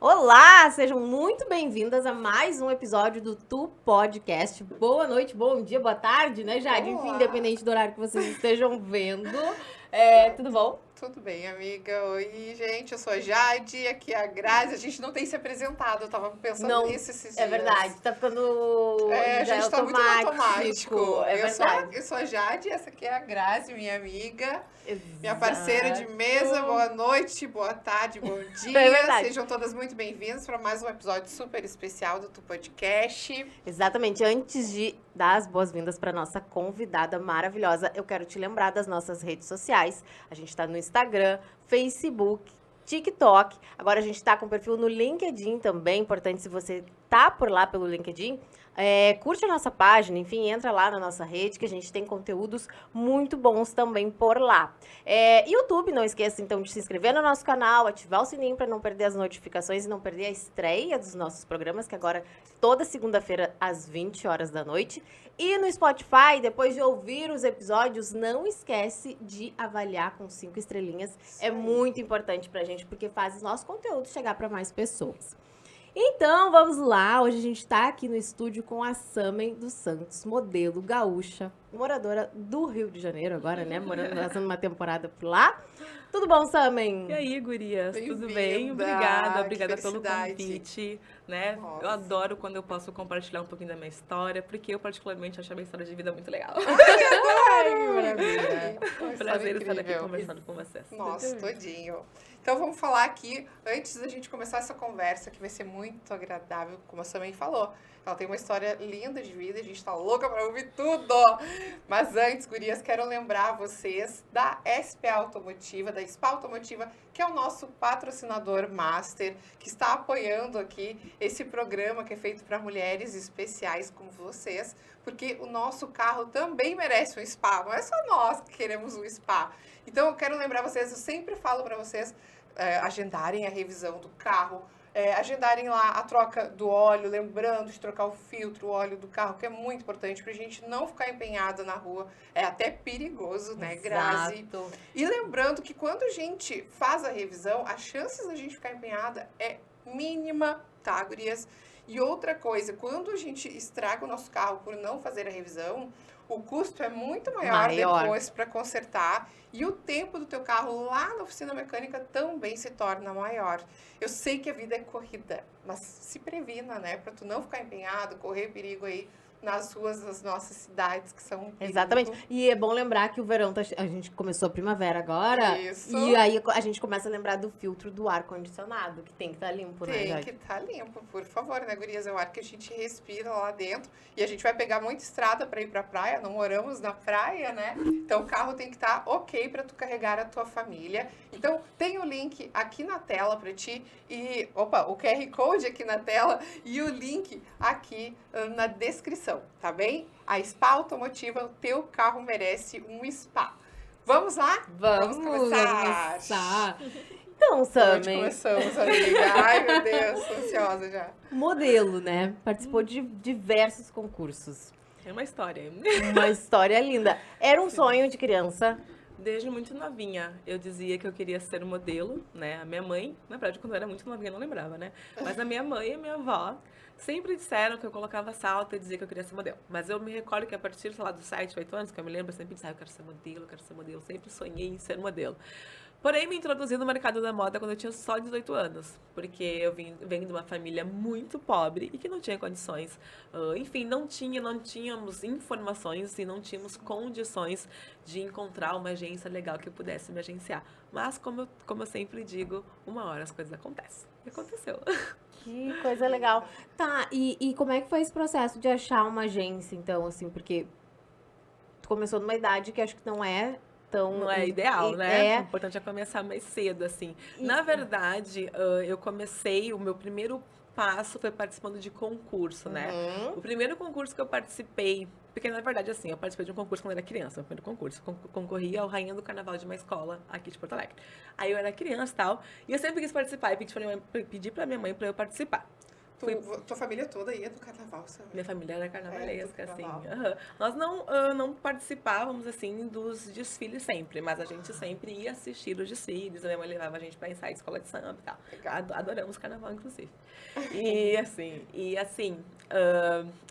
Olá, sejam muito bem-vindas a mais um episódio do Tu Podcast. Boa noite, bom dia, boa tarde, né, Jade? Enfim, independente do horário que vocês estejam vendo. Tudo bom? Tudo bem, amiga. Oi, gente, eu sou a Jade, aqui é a Grazi. A gente não tem se apresentado, eu tava pensando nisso esses dias. É verdade, tá ficando a gente tá muito no automático. É verdade. Eu sou a Jade, essa aqui é a Grazi, minha amiga, Exato. minha parceira de mesa. Boa noite, boa tarde, bom dia. É verdade. Sejam todas muito bem-vindas para mais um episódio super especial do Tu Podcast. Exatamente. Antes de dar as boas-vindas para nossa convidada maravilhosa, eu quero te lembrar das nossas redes sociais. A gente tá no Instagram, Facebook, TikTok. Agora a gente tá com perfil no LinkedIn também. Importante, se você tá por lá pelo LinkedIn, curte a nossa página, enfim, entra lá na nossa rede, que a gente tem conteúdos muito bons também por lá. YouTube, não esqueça então de se inscrever no nosso canal, ativar o sininho para não perder as notificações e não perder a estreia dos nossos programas, que agora toda segunda-feira às 20 horas da noite. E no Spotify, depois de ouvir os episódios, não esquece de avaliar com 5 estrelinhas. É muito importante pra gente, porque faz o nosso conteúdo chegar para mais pessoas. Então, vamos lá. Hoje a gente tá aqui no estúdio com a Samen dos Santos, modelo gaúcha, moradora do Rio de Janeiro agora, né? Passando uma temporada por lá. Tudo bom, Samen? E aí, gurias? Tudo bem? Obrigada pelo convite, né? Nossa. Eu adoro quando eu posso compartilhar um pouquinho da minha história, porque eu particularmente acho a minha história de vida muito legal. Ai, que maravilha. Prazer estar aqui conversando com vocês. Nossa, todinho. Então vamos falar aqui, antes da gente começar essa conversa, que vai ser muito agradável, como a Samen falou. Ela tem uma história linda de vida, a gente tá louca pra ouvir tudo. Mas antes, gurias, quero lembrar vocês da SP Automotiva, da SPA Automotiva, que é o nosso patrocinador master, que está apoiando aqui esse programa que é feito para mulheres especiais como vocês, porque o nosso carro também merece um spa, não é só nós que queremos um spa. Então eu quero lembrar vocês, eu sempre falo para vocês agendarem a revisão do carro, agendarem lá a troca do óleo, lembrando de trocar o filtro, o óleo do carro, que é muito importante pra gente não ficar empenhada na rua. É até perigoso, né, Grazi? Exato. E lembrando que quando a gente faz a revisão, as chances da gente ficar empenhada é mínima, tá, gurias? E outra coisa, quando a gente estraga o nosso carro por não fazer a revisão, o custo é muito maior depois para consertar e o tempo do teu carro lá na oficina mecânica também se torna maior. Eu sei que a vida é corrida, mas se previna, né? Para tu não ficar empenhado, correr perigo aí nas ruas das nossas cidades, que são um perigo. Exatamente. E é bom lembrar que o verão, a gente começou a primavera agora. Isso. E aí a gente começa a lembrar do filtro do ar-condicionado, que tem que estar limpo, né, Tem Jade? que estar limpo, por favor, né, gurias? É o ar que a gente respira lá dentro. E a gente vai pegar muita estrada para ir para a praia, não moramos na praia, né? Então o carro tem que estar ok para tu carregar a tua família. Então tem o link aqui na tela para ti e, o QR Code aqui na tela e o link aqui na descrição, tá bem? A SPA Automotiva, o teu carro merece um spa. Vamos lá? Vamos começar. Então, Onde Samen, começamos, amiga? Ai, meu Deus, tô ansiosa já. modelo, né? Participou de diversos concursos. É uma história. Uma história linda. Era um sonho de criança. Desde muito novinha, eu dizia que eu queria ser modelo, né? A minha mãe, na verdade, quando eu era muito novinha, eu não lembrava, né? Mas a minha mãe e a minha avó sempre disseram que eu colocava salto e dizia que eu queria ser modelo. Mas eu me recordo que a partir, sei lá, dos 7, 8 anos, que eu me lembro, eu sempre dizia, eu quero ser modelo, eu quero ser modelo. Sempre sonhei em ser modelo. Porém, me introduzi no mercado da moda quando eu tinha só 18 anos, porque eu venho de uma família muito pobre e que não tinha condições. Enfim, não tínhamos informações e não tínhamos condições de encontrar uma agência legal que pudesse me agenciar. Mas, como eu sempre digo, uma hora as coisas acontecem. E aconteceu. Que coisa legal. Tá, e como é que foi esse processo de achar uma agência, então, assim, porque tu começou numa idade que acho que não é tão... Não é ideal, né? É. O importante é começar mais cedo, assim. Na verdade, eu comecei, o meu primeiro passo foi participando de concurso, né? O primeiro concurso que eu participei, porque na verdade, assim, eu participei de um concurso quando eu era criança, meu primeiro concurso. Concorria ao Rainha do Carnaval de uma escola aqui de Porto Alegre. Aí eu era criança e tal, e eu sempre quis participar, e pedi pra minha mãe pra eu participar. Tua família toda ia do carnaval, sabe? Minha família era carnavalesca, É, do assim. carnaval. Aham. Nós não participávamos, assim, dos desfiles sempre, mas a gente sempre ia assistir os desfiles. A minha mãe levava a gente pra ensaiar de escola de samba e tal. Legal. Adoramos carnaval, inclusive. E assim,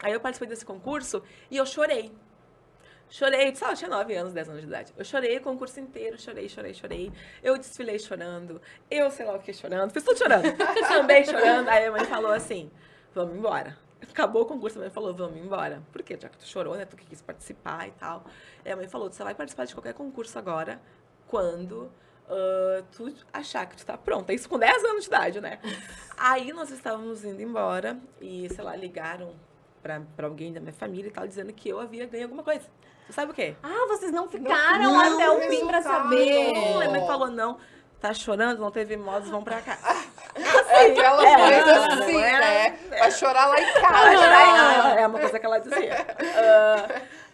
aí eu participei desse concurso e eu chorei. Chorei, sabe, eu tinha 9 anos, 10 anos de idade. Eu chorei o concurso inteiro, chorei. Eu desfilei chorando, eu sei lá o que chorando, fiz tudo chorando. Também chorando. Aí a mãe falou assim, vamos embora. Acabou o concurso, a mãe falou, vamos embora. Por quê? Já que tu chorou, né, tu que quis participar e tal. Aí a mãe falou, você vai participar de qualquer concurso agora, quando tu achar que tu tá pronta. Isso com 10 anos de idade, né? Aí nós estávamos indo embora e, sei lá, ligaram pra alguém da minha família e tal, dizendo que eu havia ganho alguma coisa. Você sabe o quê? Ah, vocês não ficaram Não, até o fim pra resultado. saber. Não, a mãe falou, não, tá chorando, não teve modos, vão pra cá. Aquelas coisas assim, não era- né? Vai chorar lá em Vai casa. chorar, é uma coisa que ela dizia.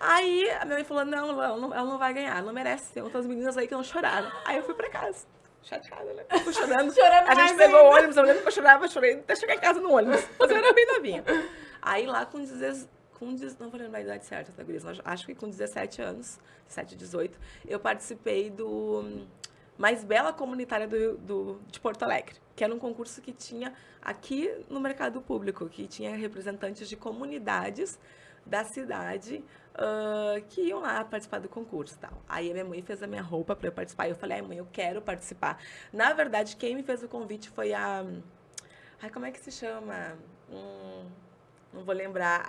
Aí a minha mãe falou, não, ela não vai ganhar, não merece. Tem outras meninas aí que não choraram. Aí eu fui pra casa. Chateada, né? Fui chorando. Chorando A mais gente pegou o ainda. ônibus, eu lembro que eu chorava, chorei até chegar em casa no ônibus. Mas eu era bem novinha. Aí lá não vou lembrar a idade certa, tá, Gurias? Mas acho que com 17 anos, 17, 18, eu participei do Mais Bela Comunitária de Porto Alegre, que era um concurso que tinha aqui no mercado público, que tinha representantes de comunidades da cidade que iam lá participar do concurso e tal. Aí a minha mãe fez a minha roupa para eu participar e eu falei, ai mãe, eu quero participar. Na verdade, quem me fez o convite foi ai, como é que se chama? Não vou lembrar,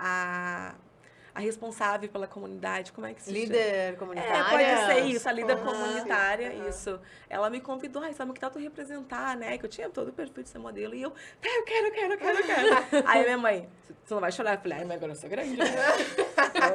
a responsável pela comunidade, como é que se chama? Líder comunitária. Pode ser isso, a líder Aham. comunitária, Aham. isso. Ela me convidou, ai, sabe que tal tu representar, né? Que eu tinha todo o perfil de ser modelo. E eu, tá, eu quero. Aí minha mãe, tu não vai chorar? Eu falei, ai, mas agora eu sou grande, né?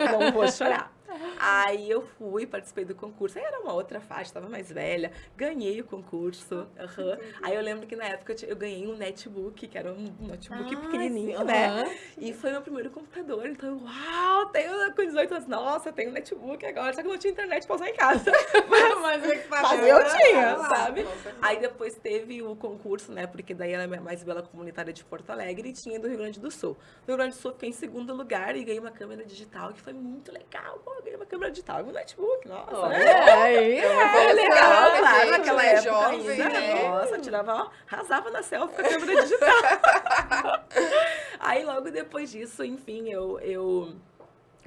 Eu não vou chorar. Aí eu fui, participei do concurso. Aí era uma outra faixa, tava mais velha. Ganhei o concurso. Aham. Aí eu lembro que na época eu ganhei um netbook, que era um notebook pequenininho, sim, né? aham. E foi meu primeiro computador. Então, uau, tenho com 18 anos. Nossa, tenho um netbook agora. Só que eu não tinha internet pra usar em casa. Mas Mas eu tinha, Ah, sabe? com certeza. Aí depois teve o concurso, né? Porque daí era a Mais Bela Comunitária de Porto Alegre e tinha do Rio Grande do Sul. No Rio Grande do Sul eu fiquei em segundo lugar e ganhei uma câmera digital, que foi muito legal. Pô, eu ganhei uma câmera digital e um notebook, nossa, Olha né? aí. Foi legal, gente, claro, naquela né, época jovem, ainda. né? Nossa, tirava, ó, arrasava na selfie com a câmera digital. Aí logo depois disso, enfim, eu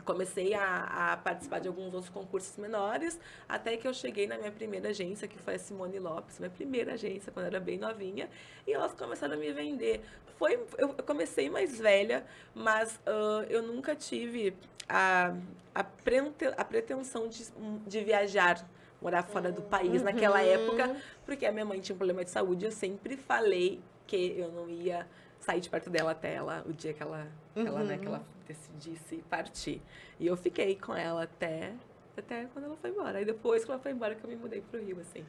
comecei a participar de alguns outros concursos menores, até que eu cheguei na minha primeira agência, que foi a Simone Lopes, minha primeira agência, quando eu era bem novinha, e elas começaram a me vender. Eu comecei mais velha, mas eu nunca tive a pretensão de viajar, morar fora do país naquela época, porque a minha mãe tinha um problema de saúde, eu sempre falei que eu não ia sair de perto dela até o dia que ela decidisse partir. E eu fiquei com ela até quando ela foi embora. Aí depois que ela foi embora que eu me mudei pro Rio, assim.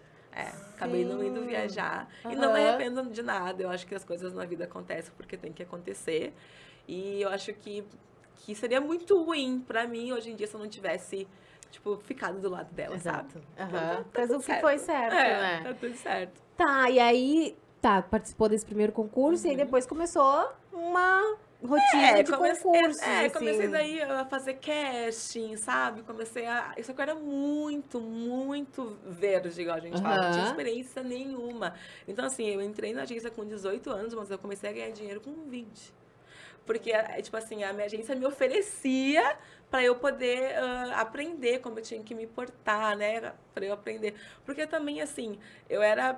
Acabei não indo viajar. E não me arrependo de nada. Eu acho que as coisas na vida acontecem porque tem que acontecer. E eu acho que seria muito ruim pra mim hoje em dia se eu não tivesse, tipo, ficado do lado dela, sabe? Exato. Então, Aham. tá Fez tudo o que foi certo, né? Tá tudo certo. Tá, e aí, participou desse primeiro concurso e aí depois começou uma rotina de concursos, comecei assim. daí a fazer casting, sabe? Isso aqui eu era muito, muito verde, igual a gente fala. Não tinha experiência nenhuma. Então, assim, eu entrei na agência com 18 anos, mas eu comecei a ganhar dinheiro com 20. Porque, tipo assim, a minha agência me oferecia para eu poder aprender como eu tinha que me portar, né? Para eu aprender. Porque também, assim, eu era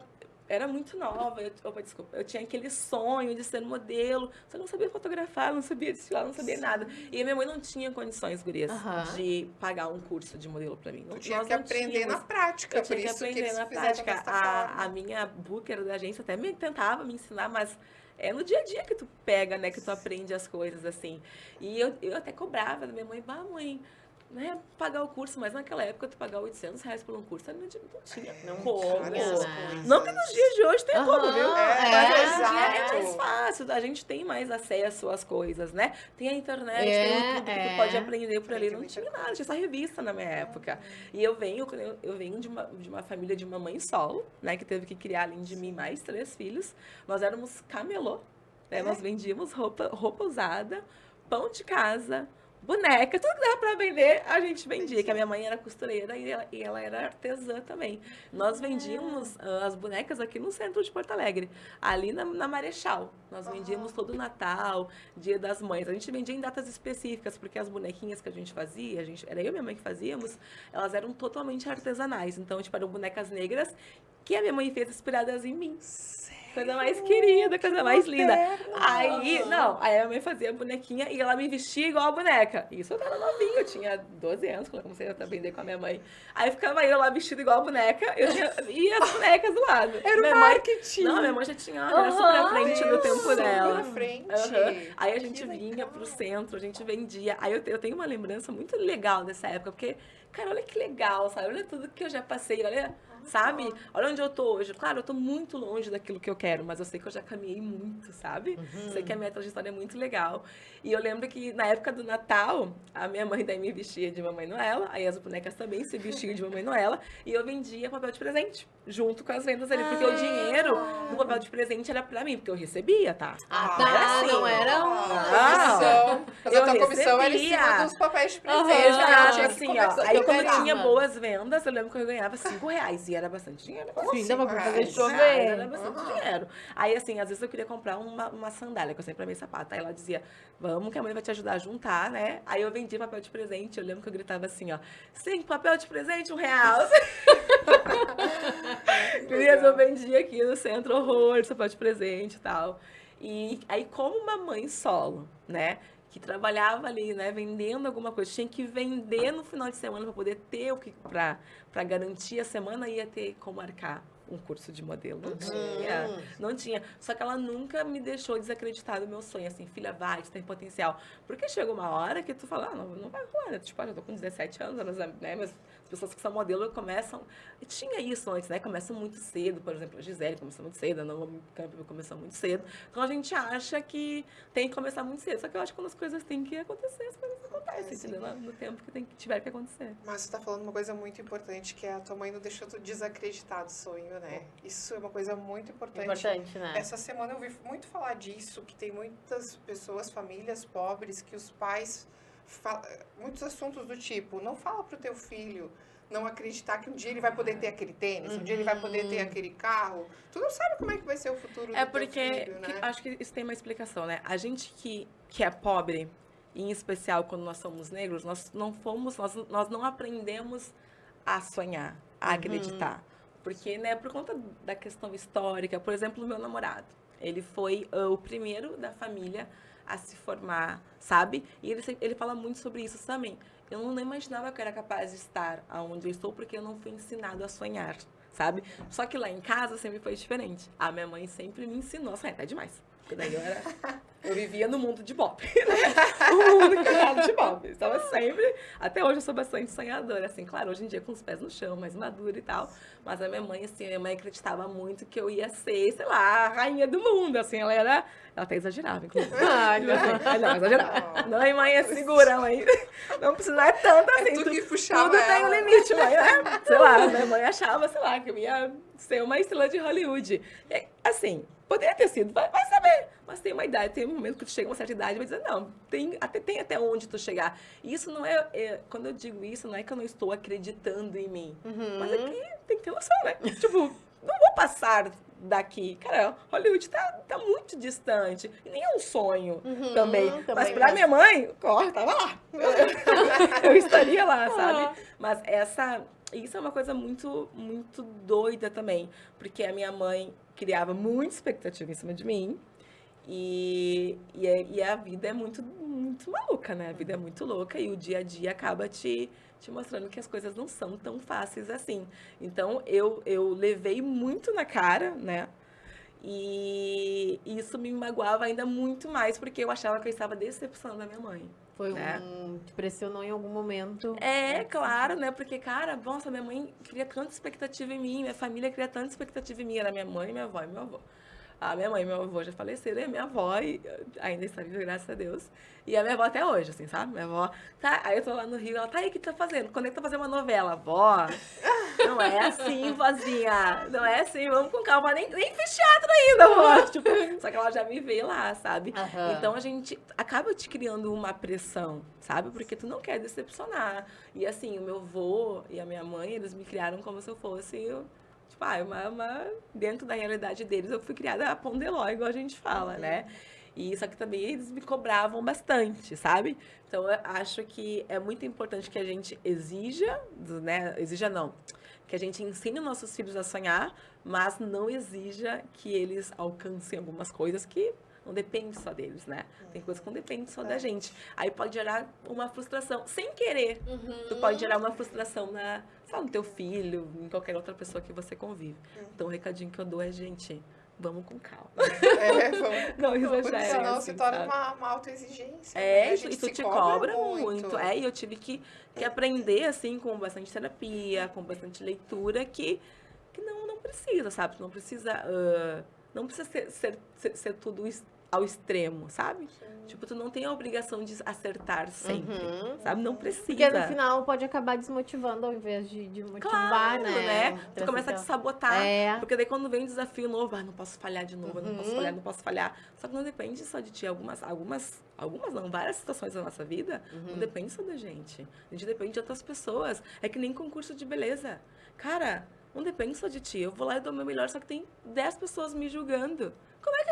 muito nova, eu tinha aquele sonho de ser modelo, só não sabia fotografar, não sabia desfilar, não sabia nada. E a minha mãe não tinha condições, gurias, de pagar um curso de modelo pra mim. Tu tinha Nós que não aprender tínhamos. na prática, Eu por tinha que isso que aprender eles na fizeram prática. dessa A forma. minha booker da agência até tentava me ensinar, mas é no dia a dia que tu pega, né, que tu aprende as coisas, assim. E eu até cobrava da minha mãe, mãe, né, pagar o curso, mas naquela época tu pagar R$800 por um curso, não tinha como. Cara, Não que nos dias de hoje tenha como, viu? Mas hoje em dia é exato. mais fácil, a gente tem mais acesso às coisas, né? Tem a internet, tem o YouTube que tu pode aprender por ali. Aprende Não muita tinha nada, tinha essa revista na minha época. E eu venho de uma família de uma mãe solo, né? Que teve que criar, além de mim, mais 3 filhos. Nós éramos camelô. Né? Nós vendíamos roupa usada, pão de casa, boneca, tudo que dava pra vender, a gente vendia. Que a minha mãe era costureira e ela era artesã também. Nós vendíamos as bonecas aqui no centro de Porto Alegre, ali na Marechal. Nós vendíamos todo Natal, Dia das Mães. A gente vendia em datas específicas, porque as bonequinhas que a gente fazia, era eu e minha mãe que fazíamos, elas eram totalmente artesanais. Então, tipo, eram bonecas negras que a minha mãe fez inspiradas em mim. Coisa mais querida, coisa mais linda. Aí a mãe fazia a bonequinha e ela me vestia igual a boneca. Isso eu tava novinha, eu tinha 12 anos quando eu comecei a vender com a minha mãe. Aí ficava eu lá vestida igual a boneca e as bonecas do lado. Era o marketing. Não, minha mãe já tinha, era super à frente do tempo dela. À frente. Aí a gente vinha pro centro, a gente vendia. Aí eu tenho uma lembrança muito legal dessa época, porque, cara, olha que legal, sabe? Olha tudo que eu já passei, olha... Sabe? Olha onde eu tô hoje. Claro, eu tô muito longe daquilo que eu quero, mas eu sei que eu já caminhei muito, sabe? Sei que a minha trajetória é muito legal. E eu lembro que na época do Natal, a minha mãe daí me vestia de Mamãe Noela, aí as bonecas também se vestiam de Mamãe Noela, e eu vendia papel de presente, junto com as vendas ali, porque o dinheiro do papel de presente era pra mim, porque eu recebia, tá? Não era comissão. Mas a tua comissão era em cima dos papéis de presente. Exato, Tinha que assim, começar. ó. Aí Eu quando ganhava. tinha boas vendas, eu lembro que eu ganhava R$5, e era bastante dinheiro. Sim, dava pra fazer R$5. chover. Era bastante dinheiro. Aí, assim, às vezes eu queria comprar uma sandália, que eu sempre amei sapato. Aí ela dizia, vamos que a mãe vai te ajudar a juntar, né? Aí eu vendia papel de presente, eu lembro que eu gritava assim, ó, 5 papel de presente, R$1. Querias, eu vendia aqui no centro horror, papel de presente e tal. E aí, como uma mãe solo, né? Que trabalhava ali, né, vendendo alguma coisa, tinha que vender no final de semana para poder ter o que para garantir a semana, ia ter como marcar um curso de modelo. Não tinha. Só que ela nunca me deixou desacreditar do meu sonho, assim, filha, vai, tu tem potencial. Porque chega uma hora que tu fala, não vai rolar, né? Tipo, já tô com 17 anos, né, mas as pessoas que são modelo começam... E tinha isso antes, né? Começam muito cedo, por exemplo, a Gisele começou muito cedo, a Naomi Campbell começou muito cedo. Então a gente acha que tem que começar muito cedo. Só que eu acho que quando as coisas têm que acontecer, as coisas acontecem, entendeu? No tempo que tiver que acontecer. Mas você tá falando uma coisa muito importante, que é a tua mãe não deixou tu desacreditar do sonho, né? Isso é uma coisa muito importante. Importante, né? Essa semana eu ouvi muito falar disso, que tem muitas pessoas, famílias pobres, que os pais... Muitos assuntos do tipo, não fala pro teu filho não acreditar que um dia ele vai poder ter aquele tênis, um dia ele vai poder ter aquele carro. Tu não sabe como é que vai ser o futuro do teu filho, né? Acho que isso tem uma explicação, né? A gente que é pobre, em especial quando nós somos negros, nós não aprendemos a sonhar, a acreditar. Porque, né, por conta da questão histórica, por exemplo, o meu namorado, ele foi o primeiro da família a se formar, sabe? E ele fala muito sobre isso também. Eu não imaginava que eu era capaz de estar onde eu estou porque eu não fui ensinado a sonhar, sabe? Só que lá em casa sempre foi diferente. A minha mãe sempre me ensinou a sonhar, até demais. Porque daí eu vivia no mundo de Bob, né? O mundo criado de Bob. Estava sempre... Até hoje eu sou bastante sonhadora, assim. Claro, hoje em dia com os pés no chão, mais madura e tal. Mas a minha mãe, assim, acreditava muito que eu ia ser, sei lá, a rainha do mundo, assim. Ela até exagerava, inclusive. Não, exagerava. Não, mãe, segura, mãe. Não precisa, não é tanto assim. Tu que puxava tudo ela. tem um limite, mãe, né? Sei lá, minha mãe achava, sei lá, que eu ia ser uma estrela de Hollywood. E, assim... Poderia ter sido, vai saber. Mas tem uma idade, tem um momento que tu chega a uma certa idade e vai dizer, não, tem até onde tu chegar. E isso não quando eu digo isso, não é que eu não estou acreditando em mim. Mas é que tem que ter noção, né? Tipo, não vou passar daqui. Cara, Hollywood tá muito distante. E nem é um sonho também. Mas pra minha mãe, tava lá. Eu estaria lá, sabe? Mas isso é uma coisa muito, muito doida também. Porque a minha mãe criava muita expectativa em cima de mim. E a vida é muito, muito maluca, né? A vida é muito louca e o dia a dia acaba te mostrando que as coisas não são tão fáceis assim. Então, eu levei muito na cara, né? E isso me magoava ainda muito mais, porque eu achava que eu estava decepcionando a minha mãe. Te pressionou em algum momento. Claro, né? Porque, cara, nossa, minha mãe cria tanta expectativa em mim, minha família cria tanta expectativa em mim. Era minha mãe, minha avó e meu avô. A minha mãe e meu avô já faleceram, e a minha avó ainda está viva, graças a Deus. E a minha avó até hoje, assim, sabe? Minha avó, tá, aí eu tô lá no Rio, ela, tá aí, o que tá fazendo? Quando é que tá fazendo uma novela? Vó, não é assim, vozinha, não é assim, vamos com calma, nem fiz teatro ainda, vó. Tipo, só que ela já me vê lá, sabe? Então a gente acaba te criando uma pressão, sabe? Porque tu não quer decepcionar. E assim, o meu avô e a minha mãe, eles me criaram como se eu fosse... Tipo, dentro da realidade deles, eu fui criada a pondeló, igual a gente fala, né? E só que também eles me cobravam bastante, sabe? Então, eu acho que é muito importante que a gente exija, né? Exija não. Que a gente ensine os nossos filhos a sonhar, mas não exija que eles alcancem algumas coisas que não depende só deles, né? Tem coisas que não dependem só da gente. Aí pode gerar uma frustração, sem querer. Tu pode gerar uma frustração no teu filho, em qualquer outra pessoa que você convive. Então o recadinho que eu dou é, gente, vamos com calma. Vamos. Não exagera. Porque senão assim, se torna sabe? uma autoexigência. Né? A gente Isso se te cobra muito. muito. E eu tive que aprender, assim, com bastante terapia, com bastante leitura, que não precisa, sabe? Não precisa, não precisa ser tudo ao extremo, sabe? Tipo, tu não tem a obrigação de acertar sempre, sabe? Não precisa. Porque no final pode acabar desmotivando ao invés de motivar, Claro, né? Tu Então, começa a te fica- sabotar. É. Porque daí quando vem um desafio novo, não posso falhar de novo, eu não posso falhar, não posso falhar. Só que não depende só de ti. Algumas não, várias situações da nossa vida não depende só da gente. A gente depende de outras pessoas. É que nem concurso de beleza. Cara, não depende só de ti. Eu vou lá e dou o meu melhor, só que tem 10 pessoas me julgando. Como é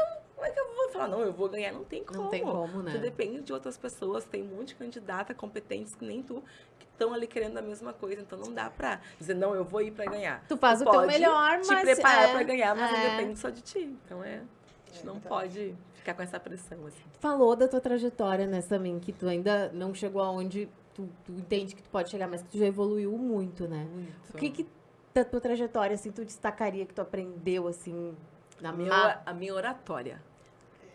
que eu vou falar, não, eu vou ganhar? Não tem como. Não tem como, né? Tu depende de outras pessoas, tem um monte de candidata competentes que nem tu, que estão ali querendo a mesma coisa. Então não dá pra dizer, não, eu vou ir pra ganhar. Tu faz o teu pode melhor, te mas... preparar pra ganhar, mas não é. depende só de ti. Então a gente não pode ficar com essa pressão, assim. Tu falou da tua trajetória, né, Samim, que tu ainda não chegou aonde tu entende que tu pode chegar, mas que tu já evoluiu muito, né? O que da tua trajetória, assim, tu destacaria que tu aprendeu, assim, A minha oratória.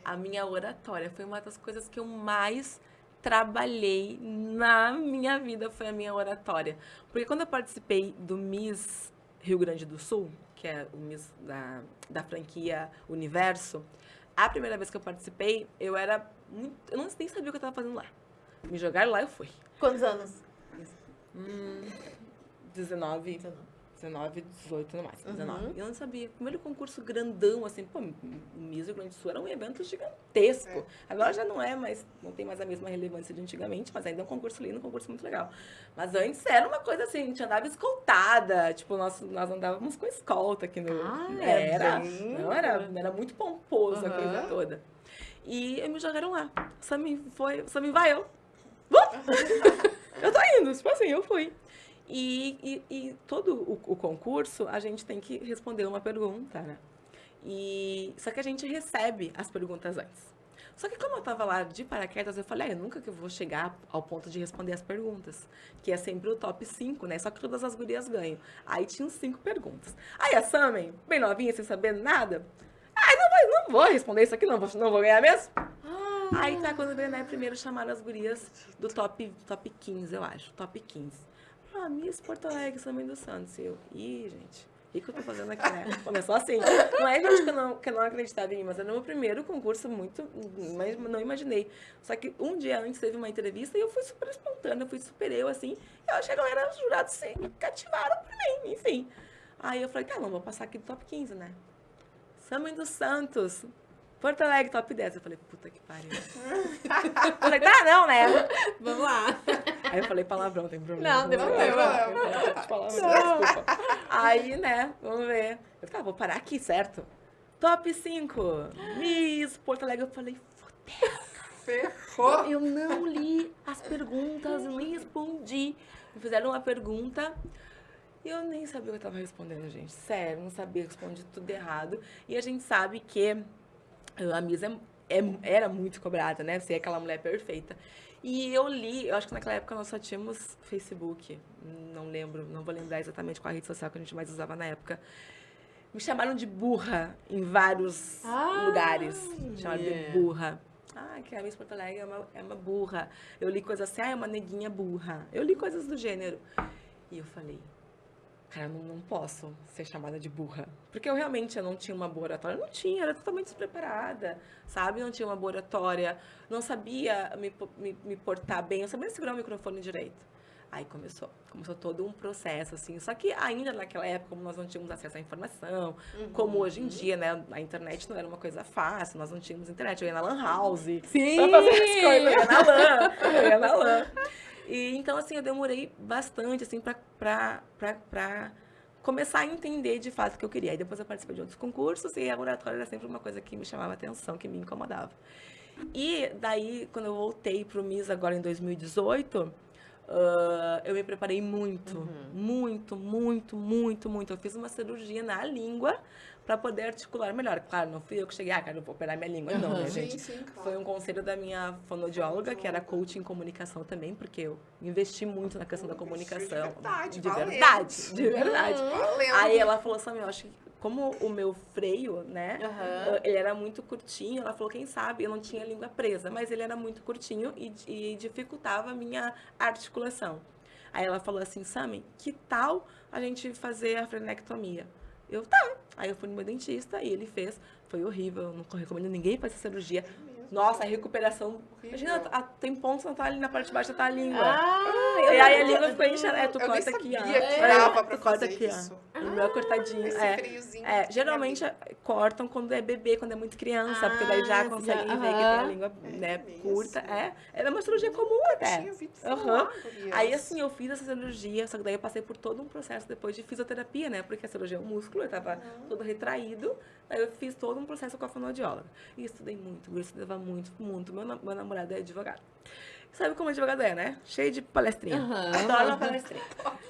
A minha oratória foi uma das coisas que eu mais trabalhei na minha vida, foi a minha oratória. Porque quando eu participei do Miss Rio Grande do Sul, que é o Miss da franquia Universo, a primeira vez que eu participei, eu nem sabia o que eu estava fazendo lá. Me jogaram lá, eu fui. Quantos anos? 19, 18 no máximo, 19. E eu não sabia. Primeiro concurso grandão, assim, pô, o Miss Rio Grande do Sul era um evento gigantesco. Agora já não é, mas não tem mais a mesma relevância de antigamente, mas ainda é um concurso lindo, um concurso muito legal. Mas antes era uma coisa assim, a gente andava escoltada, tipo, nós andávamos com escolta aqui no... Era muito pomposo a coisa toda. E me jogaram lá. Samim vai, eu tô indo, tipo assim, eu fui. E todo o concurso, a gente tem que responder uma pergunta, né? Só que a gente recebe as perguntas antes. Só que como eu tava lá de paraquedas, eu falei, nunca que eu vou chegar ao ponto de responder as perguntas. Que é sempre o top 5, né? Só que todas as gurias ganham. Aí tinham 5 perguntas. Aí a Sammy, bem novinha, sem saber nada, não vou responder isso aqui, não vou ganhar mesmo. Aí tá, quando eu ganhei, primeiro chamaram as gurias do top 15, eu acho. Top 15. Miss Porto Alegre, Samim dos Santos. E eu, gente, o que eu tô fazendo aqui, né? Começou assim. Não é, gente, que eu não acreditava em mim, mas era o meu primeiro concurso, mas não imaginei. Só que um dia antes teve uma entrevista e eu fui super espontânea, eu fui super eu, assim. E eu achei que a galera, os jurados se cativaram por mim, enfim. Aí eu falei, não, vou passar aqui do top 15, né? Samim dos Santos, Porto Alegre, top 10. Eu falei, puta que pariu. Eu falei, não, né? Vamos lá. Aí eu falei palavrão, tem problema. Não, tem problema. Desculpa. Aí, né, vamos ver. Eu falei, vou parar aqui, certo? Top 5, Miss Porto Alegre. Eu falei, fodeu. Ferrou. Eu não li as perguntas, nem respondi. Me fizeram uma pergunta e eu nem sabia o que eu tava respondendo, gente. Sério, não sabia, respondi tudo errado. E a gente sabe que a Miss era muito cobrada, né? Ser aquela mulher perfeita. E eu acho que naquela época nós só tínhamos Facebook. Não vou lembrar exatamente qual a rede social que a gente mais usava na época. Me chamaram de burra em vários lugares. Me chamaram de burra. Que a Miss Porto Alegre é uma burra. Eu li coisas assim, é uma neguinha burra. Eu li coisas do gênero. E eu falei, cara, eu não posso ser chamada de burra. Porque eu não tinha uma boa oratória. Eu não tinha, era totalmente despreparada, sabe? Não tinha uma boa oratória, não sabia me portar bem, eu sabia segurar o microfone direito. Aí começou todo um processo, assim. Só que ainda naquela época, como nós não tínhamos acesso à informação, como hoje em dia, né? A internet não era uma coisa fácil, nós não tínhamos internet. Eu ia na Lan House. Sim! Pra fazer as coisas, eu ia na LAN. E então, assim, eu demorei bastante, assim, pra começar a entender de fato o que eu queria. Aí depois eu participei de outros concursos e a oratória era sempre uma coisa que me chamava atenção, que me incomodava. E daí, quando eu voltei pro Miss agora em 2018, eu me preparei muito. Eu fiz uma cirurgia na língua para poder articular melhor. Claro, não fui eu que cheguei, cara, eu vou operar minha língua. Não, né, gente? Sim, claro. Foi um conselho da minha fonoaudióloga, que era coach em comunicação também, porque eu investi muito na questão da comunicação. De verdade. De verdade. Valendo. Aí ela falou assim, eu acho que como o meu freio, né, ele era muito curtinho, ela falou, quem sabe, eu não tinha a língua presa, mas ele era muito curtinho e dificultava a minha articulação. Aí ela falou assim, Sami, que tal a gente fazer a frenectomia? Eu, tá. Aí eu fui no meu dentista e ele fez. Foi horrível, eu não recomendo ninguém fazer cirurgia. Nossa, a recuperação. Imagina, tem pontos na tua, ali na parte de baixo da tua língua. E aí a língua ficou inchada. Tu corta aqui, ó. Que dava pra tu corta fazer aqui, isso. ó. O meu cortadinho. Esse friozinho. Geralmente cortam quando é bebê, quando é muito criança, porque daí já conseguem ver que tem a língua, né, curta. É uma cirurgia comum até. Tinha ouvido falar, Aí assim, eu fiz essa cirurgia, só que daí eu passei por todo um processo depois de fisioterapia, né? Porque a cirurgia é um músculo, eu tava todo retraído. Aí eu fiz todo um processo com a fonoaudióloga. E estudei muito, eu estudava muito. Meu namorado é advogado. Sabe como advogado é, né? Cheio de palestrinha. Adoro uma palestrinha.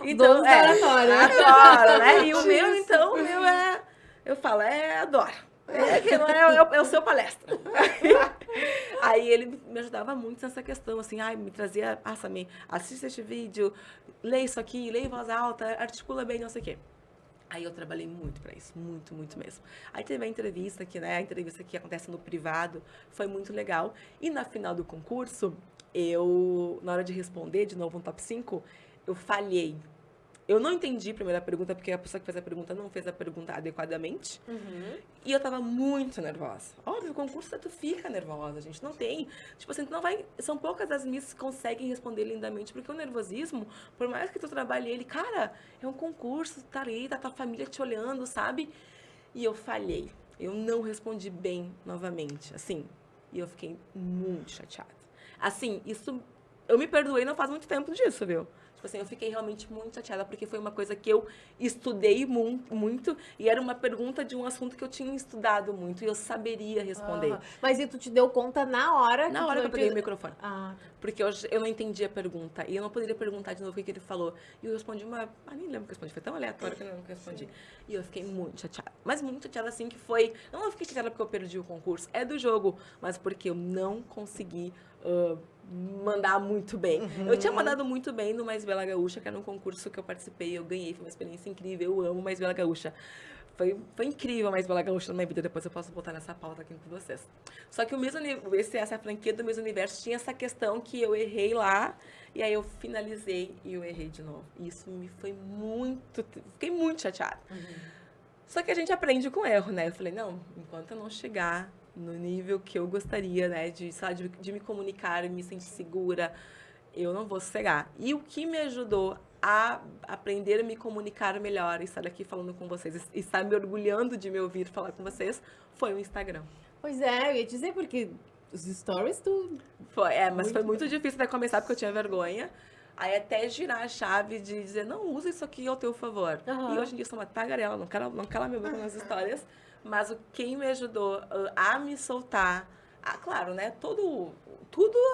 Então, adoro, né? E o meu é... Eu falo, adoro. É o seu palestra. Aí ele me ajudava muito nessa questão, assim, me trazia, Sami, assiste este vídeo, lê isso aqui, lê em voz alta, articula bem, não sei o quê. Aí eu trabalhei muito pra isso, muito mesmo. Aí teve a entrevista aqui, né? A entrevista que acontece no privado, foi muito legal. E na final do concurso, na hora de responder, de novo um top 5, eu falhei. Eu não entendi a primeira pergunta, porque a pessoa que fez a pergunta não fez a pergunta adequadamente. E eu tava muito nervosa. Óbvio, o concurso tu fica nervosa, gente. Não tem. Tipo assim, tu não vai... São poucas as Miss que conseguem responder lindamente, porque o nervosismo, por mais que tu trabalhe ele, cara, é um concurso, tá ali, tá tua família te olhando, sabe? E eu falhei. Eu não respondi bem novamente, assim. E eu fiquei muito chateada. Assim, isso... Eu me perdoei não faz muito tempo disso, viu? Tipo assim, eu fiquei realmente muito chateada, porque foi uma coisa que eu estudei muito, e era uma pergunta de um assunto que eu tinha estudado muito, e eu saberia responder. Mas e tu te deu conta na hora? Na hora que eu peguei o microfone. Tá. Porque eu não entendi a pergunta, e eu não poderia perguntar de novo o que ele falou. E eu respondi nem lembro o que eu respondi, foi tão aleatório que eu não respondi. E eu fiquei muito chateada. Mas muito chateada, assim, que foi... Eu não fiquei chateada porque eu perdi o concurso, é do jogo, mas porque eu não consegui... mandar muito bem. Eu tinha mandado muito bem no Mais Bela Gaúcha, que era um concurso que eu participei, eu ganhei, foi uma experiência incrível, eu amo Mais Bela Gaúcha. Foi incrível Mais Bela Gaúcha na minha vida, depois eu posso botar nessa pauta aqui com vocês. Só que essa franquia do Miss Universo tinha essa questão que eu errei lá, e aí eu finalizei e eu errei de novo. E isso fiquei muito chateada. Só que a gente aprende com erro, né? Eu falei, não, enquanto eu não chegar no nível que eu gostaria, né, de me comunicar e me sentir segura, eu não vou sossegar. E o que me ajudou a aprender a me comunicar melhor, estar aqui falando com vocês, estar me orgulhando de me ouvir falar com vocês, foi o Instagram. Pois é, eu ia dizer, porque os stories Mas foi muito difícil até começar, porque eu tinha vergonha. Aí até girar a chave de dizer, não, usa isso aqui ao teu favor. E hoje em dia eu sou uma tagarela, não cala minha boca nas histórias. Mas quem me ajudou a me soltar, claro, né? Tudo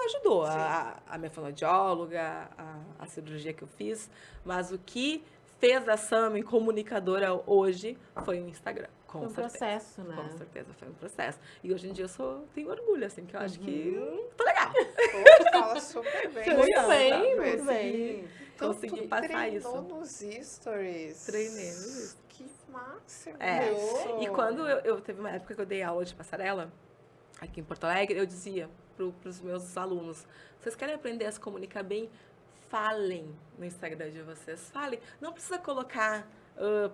ajudou. A minha fonoaudióloga, a cirurgia que eu fiz. Mas o que fez a Sami comunicadora hoje foi o Instagram. Foi um processo, né? Com certeza, foi um processo. E hoje em dia eu tenho orgulho, assim, que eu acho que tô legal. Fala super bem. Muito bem. Então, consegui passar isso. Treinou nos stories. Treinei nos stories. Que máximo. E quando eu teve uma época que eu dei aula de passarela, aqui em Porto Alegre, eu dizia para os meus alunos, vocês querem aprender a se comunicar bem? falem no Instagram de vocês. Falem. Não precisa colocar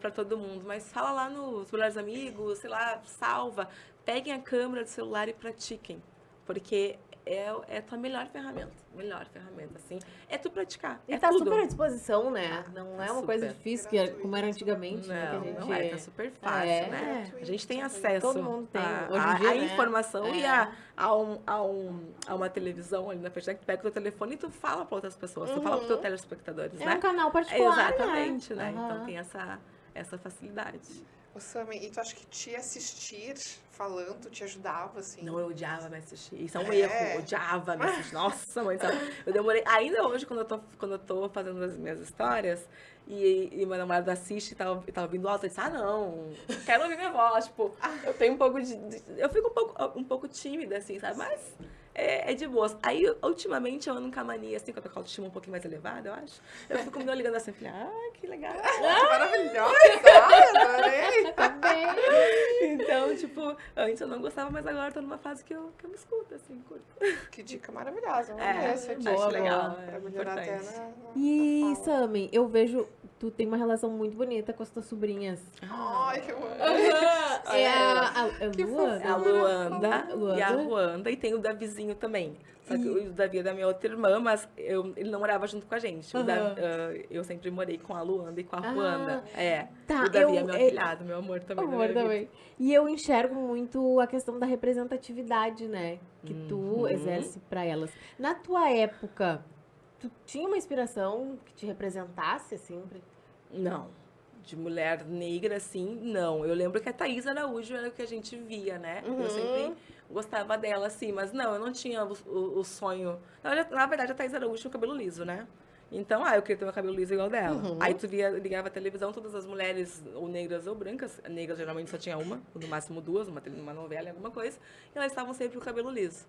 pra todo mundo, mas fala lá nos melhores amigos, sei lá, salva. Peguem a câmera do celular e pratiquem. Porque é a tua melhor ferramenta. Melhor ferramenta, assim. É tu praticar. E é tá tudo. super à disposição, né? Não tá é uma coisa super. difícil, como era antigamente, né? Que a gente... Não é, tá super fácil, É. né? A gente tem acesso Todo mundo tem, a, hoje em dia, a né? informação e É. a uma televisão ali na frente, né? Que tu pega o teu telefone e tu fala pra outras pessoas, tu fala pros teus telespectadores, É né? um canal particular, Exatamente, né? Aham. Então tem essa facilidade. Ô, Sami, e tu acha que te assistir falando te ajudava, assim? Não, eu odiava me assistir. Isso é um É. erro. Eu odiava me assistir. Nossa, mãe, sabe? Eu demorei. Ainda hoje, quando eu tô fazendo as minhas histórias e meu namorado assiste e tá ouvindo alto, eu disse, não, quero ouvir minha voz. Tipo, eu tenho um pouco eu fico um pouco tímida, assim, sabe? Mas é de boas. Aí, ultimamente, eu ando com a mania, assim, com a autoestima um pouquinho mais elevada, eu acho. Eu fico me olhando assim, falei, que legal. Que maravilhosa! Ai, adorei! Tá bem. Então, tipo, antes eu não gostava, mas agora eu tô numa fase que eu me escuto, assim, curto. Que dica maravilhosa. Vamos É, ver essa dica. acho legal, Pra é melhorar até importante. na E, fala. Sami, eu vejo... Tu tem uma relação muito bonita com as tuas sobrinhas. Ai, que bom. É a Que Lua? É a Luanda Luanda. e a Ruanda, e tem o Davizinho também. Só que o Davi é da minha outra irmã, mas ele não morava junto com a gente. Eu sempre morei com a Luanda e com a Ruanda. Tá, O Davi é meu afilhado, meu amor também. da Amor minha vida. também. E eu enxergo muito a questão da representatividade, né? Que tu exerce pra elas. Na tua época, tu tinha uma inspiração que te representasse, assim? Não. De mulher negra, assim, não. Eu lembro que a Thaís Araújo era o que a gente via, né? Eu sempre gostava dela, assim, mas não, eu não tinha o sonho. Na verdade, a Thaís Araújo tinha o cabelo liso, né? Então, eu queria ter meu cabelo liso igual dela. Aí tu ligava a televisão, todas as mulheres, ou negras ou brancas, negras geralmente só tinha uma, ou no máximo duas, uma novela, alguma coisa, e elas estavam sempre com o cabelo liso,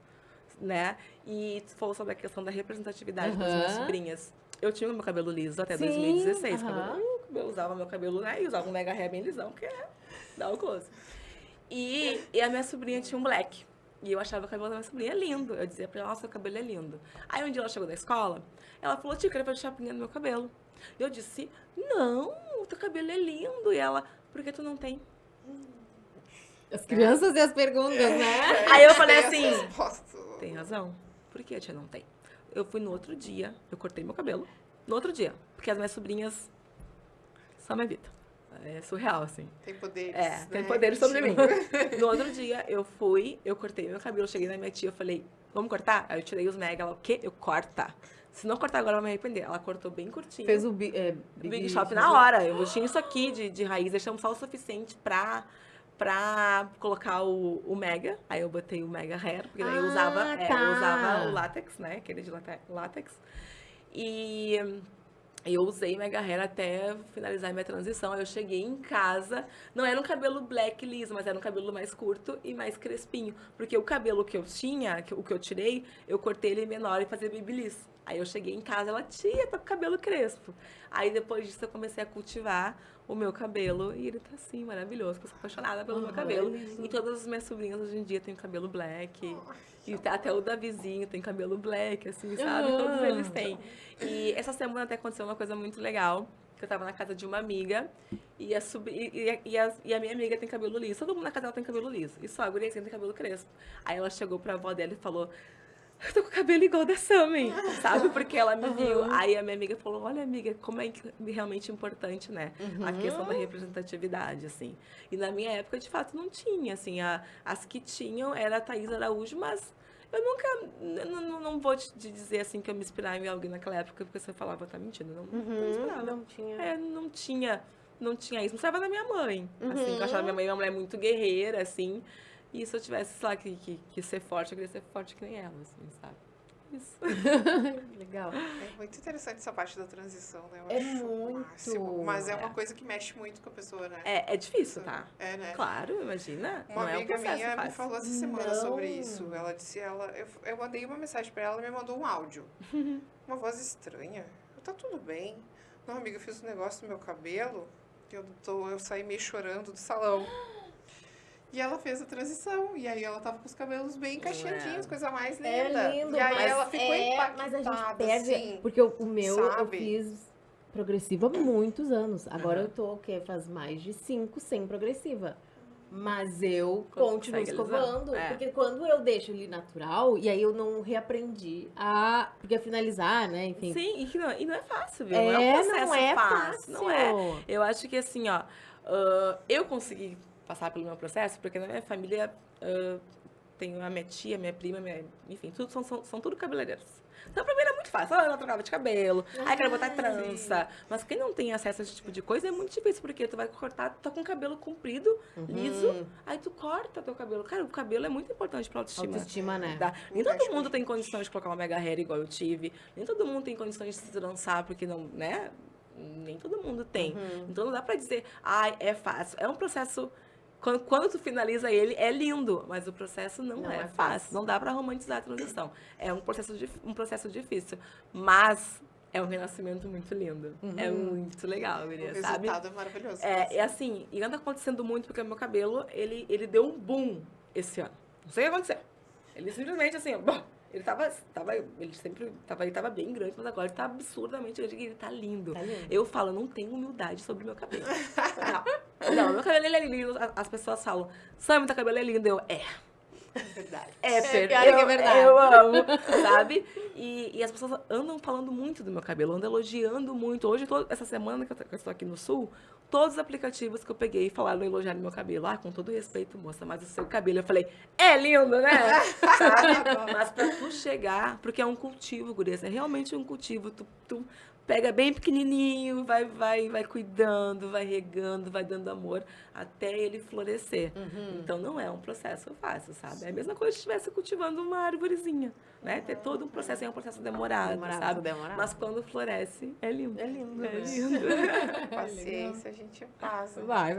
né? E tu falou sobre a questão da representatividade das minhas sobrinhas. Eu tinha o meu cabelo liso até 2016. Eu usava meu cabelo, né? E usava um mega hair bem lisão, porque dá o close. E a minha sobrinha tinha um black. E eu achava o cabelo da minha sobrinha lindo. Eu dizia pra ela, nossa, seu cabelo é lindo. Aí um dia ela chegou da escola, ela falou, tia, eu queria fazer chapinha no meu cabelo. E eu disse, não, o teu cabelo é lindo. E ela, por que tu não tem? As crianças e as perguntas, né? Aí eu falei Tem assim, essa resposta. tem razão. Por que a tia não tem? Eu fui no outro dia, eu cortei meu cabelo. No outro dia. Porque as minhas sobrinhas são minha vida. É surreal, assim. Tem poderes, Tem né? poderes sobre mim. No outro dia, eu cortei meu cabelo, cheguei na minha tia, eu falei, vamos cortar? Aí eu tirei os mega, ela, o quê? Eu corta. Se não cortar agora, eu vou me arrepender. Ela cortou bem curtinho. Fez o Big Shop na hora. Eu tinha isso aqui de raiz, deixamos só o suficiente pra colocar o mega. Aí eu botei o mega hair, porque daí eu usava o látex, né? Aquele de látex. E eu usei mega hair até finalizar minha transição. Aí eu cheguei em casa, não era um cabelo black liso, mas era um cabelo mais curto e mais crespinho. Porque o cabelo que eu tinha, o que eu tirei, eu cortei ele menor e fazia babyliss. Aí eu cheguei em casa, ela, tia, tá com o cabelo crespo. Aí depois disso eu comecei a cultivar o meu cabelo e ele tá assim, maravilhoso, porque eu sou apaixonada pelo meu cabelo. E todas as minhas sobrinhas hoje em dia têm cabelo black. E até o Davizinho tem cabelo black, assim, sabe? Todos eles têm. E essa semana até aconteceu uma coisa muito legal. Que eu tava na casa de uma amiga e a minha amiga tem cabelo liso. Todo mundo na casa dela tem cabelo liso. E só a guria tem cabelo crespo. Aí ela chegou pra avó dela e falou... Eu tô com o cabelo igual da Sami, sabe? Porque ela me viu. Aí a minha amiga falou, olha, amiga, como é realmente importante, né? A questão da representatividade, assim. E na minha época, de fato, não tinha, assim. As que tinham era a Thaís Araújo, mas eu nunca... Não vou te dizer, assim, que eu me inspirava em alguém naquela época, porque você falava, tá mentindo. Não me inspirava. Não tinha. Não tinha isso. Não estava da minha mãe, assim. Eu achava minha mãe uma mulher muito guerreira, assim. E se eu tivesse, sei lá, que ser forte, eu queria ser forte que nem ela, assim, sabe? Isso. Legal. É muito interessante essa parte da transição, né? Eu É acho o muito. máximo. Mas é uma coisa que mexe muito com a pessoa, né? É difícil, tá? É, né? Claro, imagina. Uma não é um amiga processo minha me fácil. falou essa semana Não. sobre isso. Ela disse, eu mandei uma mensagem pra ela, ela me mandou um áudio. Uma voz estranha. Tá tudo bem. Não, amiga, eu fiz um negócio no meu cabelo que eu saí meio chorando do salão. E ela fez a transição. E aí ela tava com os cabelos bem cacheadinhos, coisa mais linda. É lindo, E aí mas ela ficou impactada, mas a gente perde, assim. porque o meu eu sabe? fiz progressiva há muitos anos. Agora Aham. eu tô, o quê? Faz mais de 5 sem progressiva. Mas eu Consegue continuo alisar. escovando, É. porque quando eu deixo ele natural, e aí eu não reaprendi a... Porque a finalizar, né, enfim. Sim, e não é fácil, viu? Não é um processo não é fácil. Não é. fácil. Eu acho que assim, ó, eu consegui passar pelo meu processo, porque na minha família tenho a minha tia, minha prima, enfim, tudo são tudo cabeleireiros. Então pra mim era muito fácil. Ela trocava de cabelo, aí queria botar trança. Mas quem não tem acesso a esse tipo de coisa é muito difícil, porque tu vai cortar, tu tá com o cabelo comprido, liso, aí tu corta teu cabelo. Cara, o cabelo é muito importante pra autoestima. Autoestima, né? Nem todo mundo tem condições de colocar uma mega hair igual eu tive. Nem todo mundo tem condições de se trançar, porque não, né? Nem todo mundo tem. Então não dá pra dizer, ai, é fácil. É um processo. Quando tu finaliza ele, é lindo, mas o processo não é fácil. Não dá pra romantizar a transição. É um processo difícil. Mas é um renascimento muito lindo. É muito legal, O Guria, sabe? resultado é maravilhoso. É assim, e anda acontecendo muito porque o meu cabelo, ele deu um boom esse ano. Não sei o que aconteceu. Ele simplesmente assim, ó, bom, ele tava bem grande, mas agora ele tá absurdamente grande e ele tá lindo. Tá lindo. Eu falo, não tenho humildade sobre o meu cabelo. Não, meu cabelo ele é lindo. As pessoas falam, Sammy, teu cabelo é lindo. É verdade. Pior que é verdade. Eu amo, sabe? E as pessoas andam falando muito do meu cabelo, andam elogiando muito. Hoje, essa semana que eu estou aqui no Sul, todos os aplicativos que eu peguei falaram elogiar meu cabelo. Ah, com todo respeito, moça, mas o seu cabelo. Eu falei, é lindo, né? Sabe? Mas pra tu chegar, porque é um cultivo, guria, é realmente um cultivo. Tu pega bem pequenininho, vai cuidando, vai regando, vai dando amor até ele florescer. Então não é um processo fácil, sabe? É a mesma coisa se estivesse cultivando uma árvorezinha, né? Ter todo um processo, é um processo demorado, sabe? Mas quando floresce, é lindo. É lindo, É né? lindo. Paciência, a gente passa. Vai.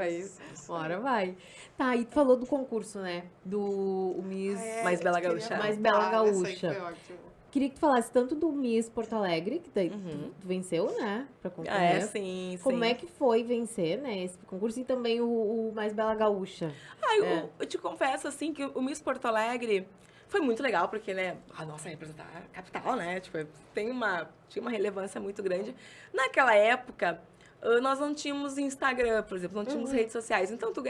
Uma hora vai. Tá, e tu falou do concurso, né? Do Miss... Mais Bela eu queria Gaúcha. Mais Bela voltar nessa aí, Gaúcha. foi ótimo. Queria que tu falasse tanto do Miss Porto Alegre, que daí tu venceu, né? Pra concorrer. Sim, Como sim. é que foi vencer, né, esse concurso? E também o Mais Bela Gaúcha. Eu te confesso, assim, que o Miss Porto Alegre foi muito legal, porque, né, a nossa representar a capital, né, tipo, tinha uma relevância muito grande. Naquela época, nós não tínhamos Instagram, por exemplo, não tínhamos redes sociais, então tu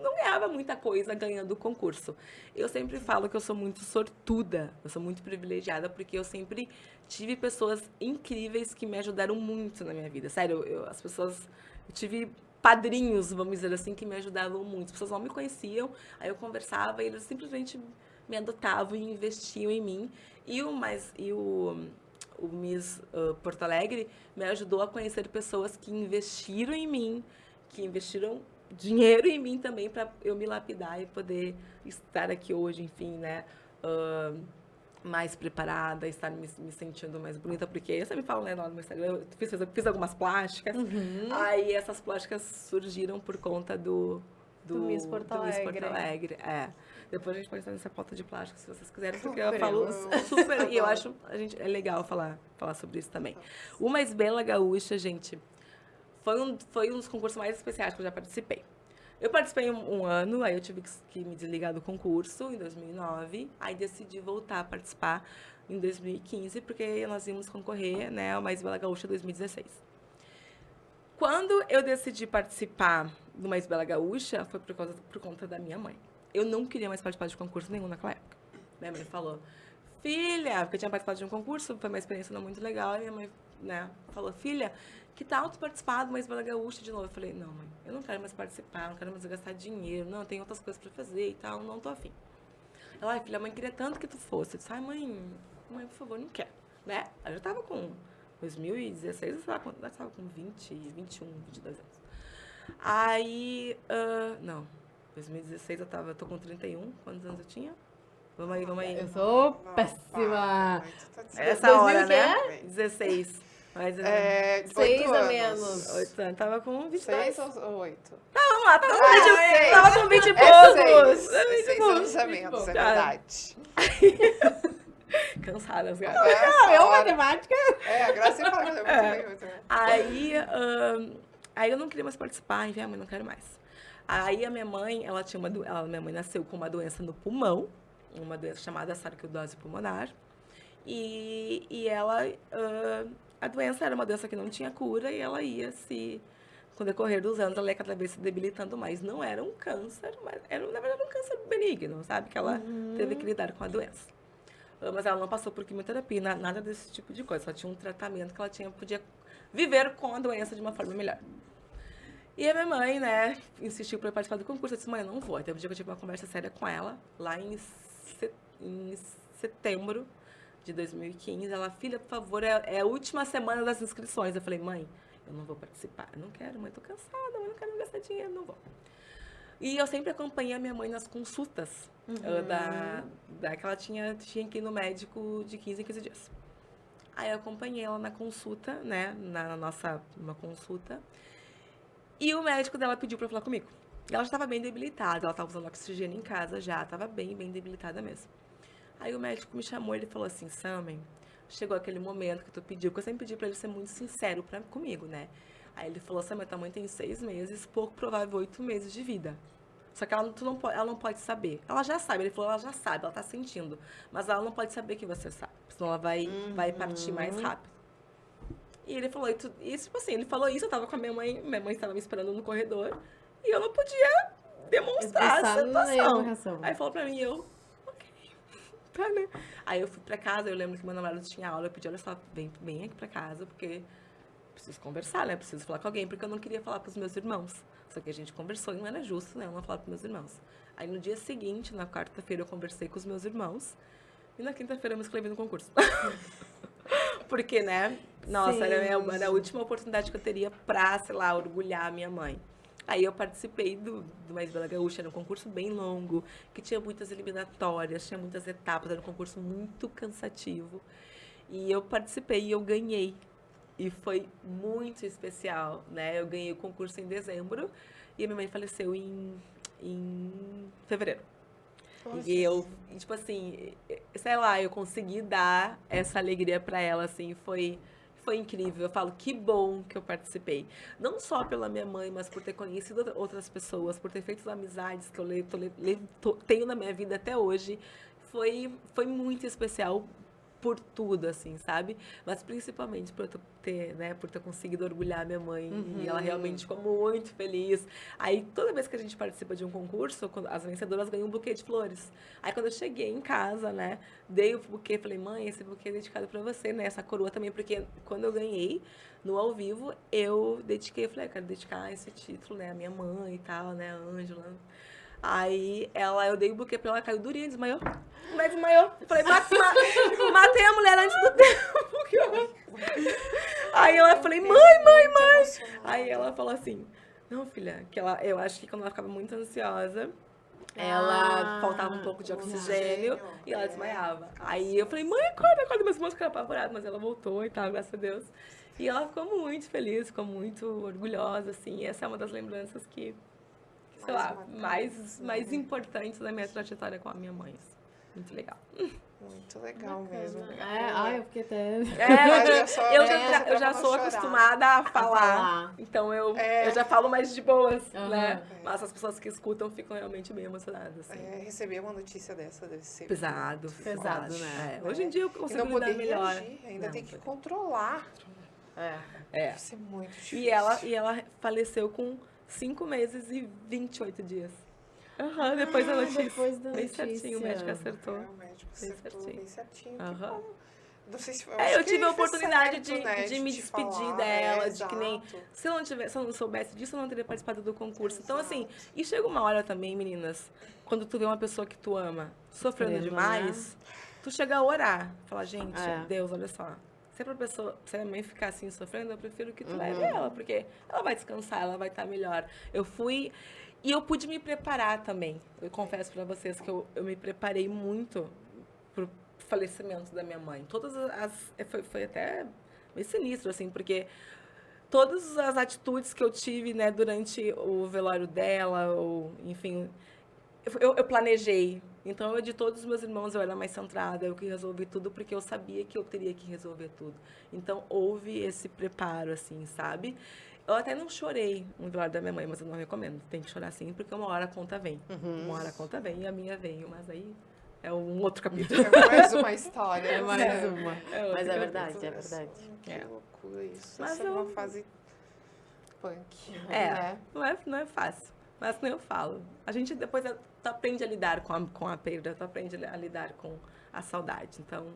não ganhava muita coisa ganhando o concurso. Eu sempre falo que eu sou muito sortuda, eu sou muito privilegiada, porque eu sempre tive pessoas incríveis que me ajudaram muito na minha vida. Sério, eu tive padrinhos, vamos dizer assim, que me ajudavam muito. As pessoas não me conheciam, aí eu conversava e eles simplesmente me adotavam e investiam em mim. E o Miss Porto Alegre me ajudou a conhecer pessoas que investiram em mim, que investiram dinheiro em mim também para eu me lapidar e poder estar aqui hoje, enfim, né? Mais preparada, estar me sentindo mais bonita, porque eu sempre falo, né, lá no meu Instagram, eu fiz algumas plásticas, aí essas plásticas surgiram por conta do Miss Porto Alegre. É. Depois a gente pode estar nessa pauta de plástico, se vocês quiserem, porque Super, eu falo eu super, e eu acho é legal falar sobre isso também. O Mais Bela Gaúcha, gente, foi um dos concursos mais especiais que eu já participei. Eu participei um ano, aí eu tive que me desligar do concurso em 2009, aí decidi voltar a participar em 2015, porque nós íamos concorrer, né, ao Mais Bela Gaúcha 2016. Quando eu decidi participar do Mais Bela Gaúcha, foi por conta da minha mãe. Eu não queria mais participar de concurso nenhum naquela época. Minha mãe falou, filha, porque eu tinha participado de um concurso, foi uma experiência não muito legal, e minha mãe, né, falou, filha, que tal tu participar do Mais Bela Gaúcha de novo? Eu falei, não, mãe, eu não quero mais participar, não quero mais gastar dinheiro, não, tem outras coisas pra fazer e tal, não tô afim. Ela, ai, filha, a mãe queria tanto que tu fosse. Eu disse, ai, mãe, por favor, não quero, né? Eu já tava com 2016, eu tava com 20, 21, 22 anos. Aí, não, 2016 eu tô com 31, quantos anos eu tinha? Vamos aí. Eu sou péssima. Essa 2000 hora, que né? é? 16. Mas, 6 a menos. 8 anos, tava com 22. 6 ou 8? Vamos lá, é. tava com 20 e poucos. 6 anos a menos, é verdade. Cansadas, Ah, cara. Eu, matemática. a Graça ia falar que ela é muito bem. Aí eu não queria mais participar, enfim, mas não quero mais. Aí a minha mãe, minha mãe nasceu com uma doença no pulmão, uma doença chamada sarcoidose pulmonar. E ela, a doença era uma doença que não tinha cura e ela ia com o decorrer dos anos, ela ia cada vez se debilitando mais. Não era um câncer, mas na verdade, um câncer benigno, sabe? Que ela teve que lidar com a doença. Mas ela não passou por quimioterapia, nada desse tipo de coisa. Só tinha um tratamento que ela podia viver com a doença de uma forma melhor. E a minha mãe, né, insistiu para participar do concurso. Eu disse, mãe, eu não vou. Até um dia que eu tive uma conversa séria com ela, lá em setembro de 2015. Ela, filha, por favor, é a última semana das inscrições. Eu falei, mãe, eu não vou participar. Eu não quero, mãe, tô cansada, mãe, não quero gastar dinheiro, não vou. E eu sempre acompanhei a minha mãe nas consultas, que ela tinha que ir no médico de 15 em 15 dias. Aí eu acompanhei ela na consulta, né, uma consulta. E o médico dela pediu pra falar comigo. Ela já estava bem debilitada, ela estava usando oxigênio em casa já, estava bem, bem debilitada mesmo. Aí o médico me chamou e ele falou assim, Sammy, chegou aquele momento que tu pediu, porque eu sempre pedi pra ele ser muito sincero comigo, né? Aí ele falou, Sammy, tua mãe tem 6 meses, pouco provável 8 meses de vida. Só que ela não pode saber. Ela já sabe, ele falou, ela já sabe, ela tá sentindo. Mas ela não pode saber que você sabe, senão ela vai partir mais rápido. E ele falou, tipo assim, ele falou isso, eu tava com a minha mãe estava me esperando no corredor, e eu não podia demonstrar a situação. Aí falou pra mim, ok, tá, né? Aí eu fui pra casa, eu lembro que meu namorado tinha aula, eu pedi, olha só, vem aqui pra casa, porque preciso conversar, né? Preciso falar com alguém, porque eu não queria falar pros meus irmãos. Só que a gente conversou e não era justo, né? Eu não falar pros meus irmãos. Aí no dia seguinte, na quarta-feira, eu conversei com os meus irmãos, e na quinta-feira eu me inscrevi no concurso. Porque, né? Nossa, era a última oportunidade que eu teria pra, sei lá, orgulhar a minha mãe. Aí eu participei do Mais Bela Gaúcha, era um concurso bem longo, que tinha muitas eliminatórias, tinha muitas etapas, era um concurso muito cansativo. E eu participei e eu ganhei. E foi muito especial, né? Eu ganhei o concurso em dezembro e a minha mãe faleceu em fevereiro. Poxa. E eu, tipo assim, sei lá, eu consegui dar essa alegria pra ela, assim, foi incrível. Eu falo, que bom que eu participei. Não só pela minha mãe, mas por ter conhecido outras pessoas, por ter feito amizades que eu tenho na minha vida até hoje. Foi muito especial por tudo, assim, sabe? Mas principalmente por ter conseguido orgulhar minha mãe. E ela realmente ficou muito feliz. Aí, toda vez que a gente participa de um concurso, as vencedoras ganham um buquê de flores. Aí, quando eu cheguei em casa, né, dei o buquê, falei, mãe, esse buquê é dedicado pra você, né? Essa coroa também, porque quando eu ganhei, no ao vivo, eu dediquei, eu falei, eu quero dedicar esse título, né, à minha mãe e tal, né, a Ângela. Aí eu dei o buquê pra ela, caiu durinha, desmaiou. Mas desmaiou. Falei, matei a mulher antes do tempo. Aí ela falei, mãe. Aí ela falou assim, não, filha, eu acho que quando ela ficava muito ansiosa, ela faltava um pouco de oxigênio e ela desmaiava. Aí eu falei, mãe, acorda, meus irmãos ficaram apavorados, mas ela voltou e tal, graças a Deus. E ela ficou muito feliz, ficou muito orgulhosa, assim. E essa é uma das lembranças que sei lá, mais importantes da minha trajetória com a minha mãe. Muito legal. Muito legal mesmo. Eu fiquei até... eu já sou acostumada a falar. Então eu já falo mais de boas, né? Mas as pessoas que escutam ficam realmente bem emocionadas. Assim. Receber uma notícia dessa deve ser... Pesado, né? Hoje em dia eu consigo não poder melhor. Reagir, ainda tem que controlar. Deve ser muito difícil. E ela faleceu com 5 meses e 28 dias. Depois da notícia. Bem certinho, o médico acertou. O médico acertou bem certinho. Não sei se eu tive a oportunidade certo, né, de me despedir dela, de que nem... Se eu não soubesse disso, eu não teria participado do concurso. Então, assim, e chega uma hora também, meninas, quando tu vê uma pessoa que tu ama sofrendo demais, tu chega a orar. Fala, gente, Deus, olha só. Se a mãe ficar assim sofrendo, eu prefiro que tu leve ela, porque ela vai descansar, ela vai estar melhor. Eu fui... E eu pude me preparar também. Eu confesso pra vocês que eu me preparei muito pro falecimento da minha mãe. Foi até meio sinistro, assim, porque todas as atitudes que eu tive, né, durante o velório dela, ou, enfim, eu planejei. Então, de todos os meus irmãos, eu era mais centrada, eu que resolvi tudo, porque eu sabia que eu teria que resolver tudo. Então, houve esse preparo, assim, sabe? Eu até não chorei no velório da minha mãe, mas eu não recomendo. Tem que chorar sim, porque uma hora a conta vem. Uma hora a conta vem e a minha veio, mas aí é um outro capítulo. É mais uma história. É mais né? uma. É outro Mas é capítulo. verdade, é verdade. Que loucura isso. Mas Essa é uma fase punk. É, Né? não é fácil. Mas como eu falo, a gente depois tu aprende a lidar com a perda, tu aprende a lidar com a saudade. Então,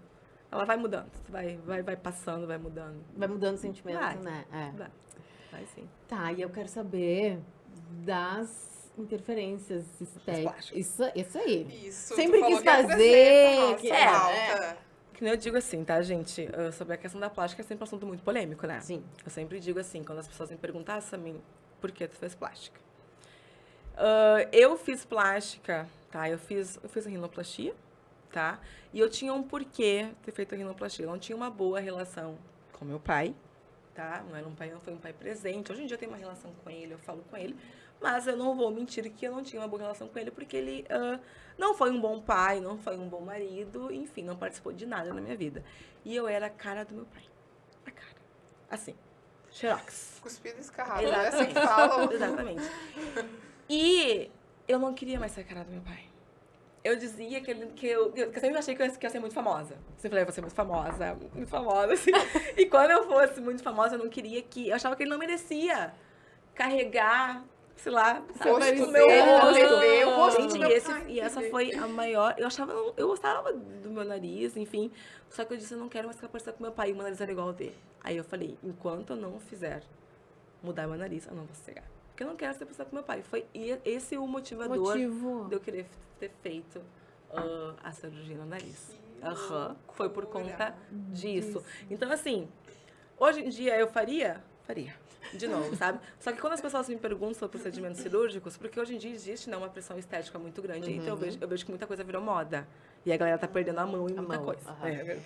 ela vai mudando, vai passando, vai mudando. Vai mudando o sentimento, Vai. né? É. Vai sim. Tá, e eu quero saber das interferências estéticas. plásticas. Isso aí. Isso. Sempre tu falou quis que ia fazer, trazer que- pra nossa pauta. Que nem eu digo assim, tá, gente? Sobre a questão da plástica é sempre um assunto muito polêmico, né? Sim. Eu sempre digo assim, quando as pessoas me perguntam, Samir, por que tu fez plástica? Eu fiz plástica, tá? Eu fiz a rinoplastia, tá? E eu tinha um porquê ter feito a rinoplastia. Eu não tinha uma boa relação com meu pai, tá? Não foi um pai presente. Hoje em dia eu tenho uma relação com ele, eu falo com ele. Mas eu não vou mentir que eu não tinha uma boa relação com ele, porque ele não foi um bom pai, não foi um bom marido, enfim, não participou de nada na minha vida. E eu era a cara do meu pai. A cara. Assim. Xerox. Cuspido escarrado, é assim que falam. Exatamente. E eu não queria mais ser a cara do meu pai. Eu dizia que eu sempre achei que eu ia ser muito famosa. Sempre falei, eu vou ser muito famosa, assim. E quando eu fosse muito famosa, eu não queria que... Eu achava que ele não merecia carregar, sei lá, Rosto o meu dele na rosto. TV, o rosto Gente, do meu pai. e essa foi a maior... Eu gostava do meu nariz, enfim. Só que eu disse, eu não quero mais ficar parecida com meu pai. E o meu nariz era igual ao dele. Aí eu falei, enquanto eu não fizer mudar meu nariz, eu não vou sossegar. Porque eu não quero ser parecida com meu pai. Foi esse o motivador de eu querer ter feito a cirurgia no nariz. Foi por conta disso. Então, assim, hoje em dia eu faria? Faria. De novo, sabe? Só que quando as pessoas me perguntam sobre procedimentos cirúrgicos, porque hoje em dia existe, né, uma pressão estética muito grande, então eu vejo que muita coisa virou moda. E a galera tá perdendo a mão em muita coisa. Tá exagerando.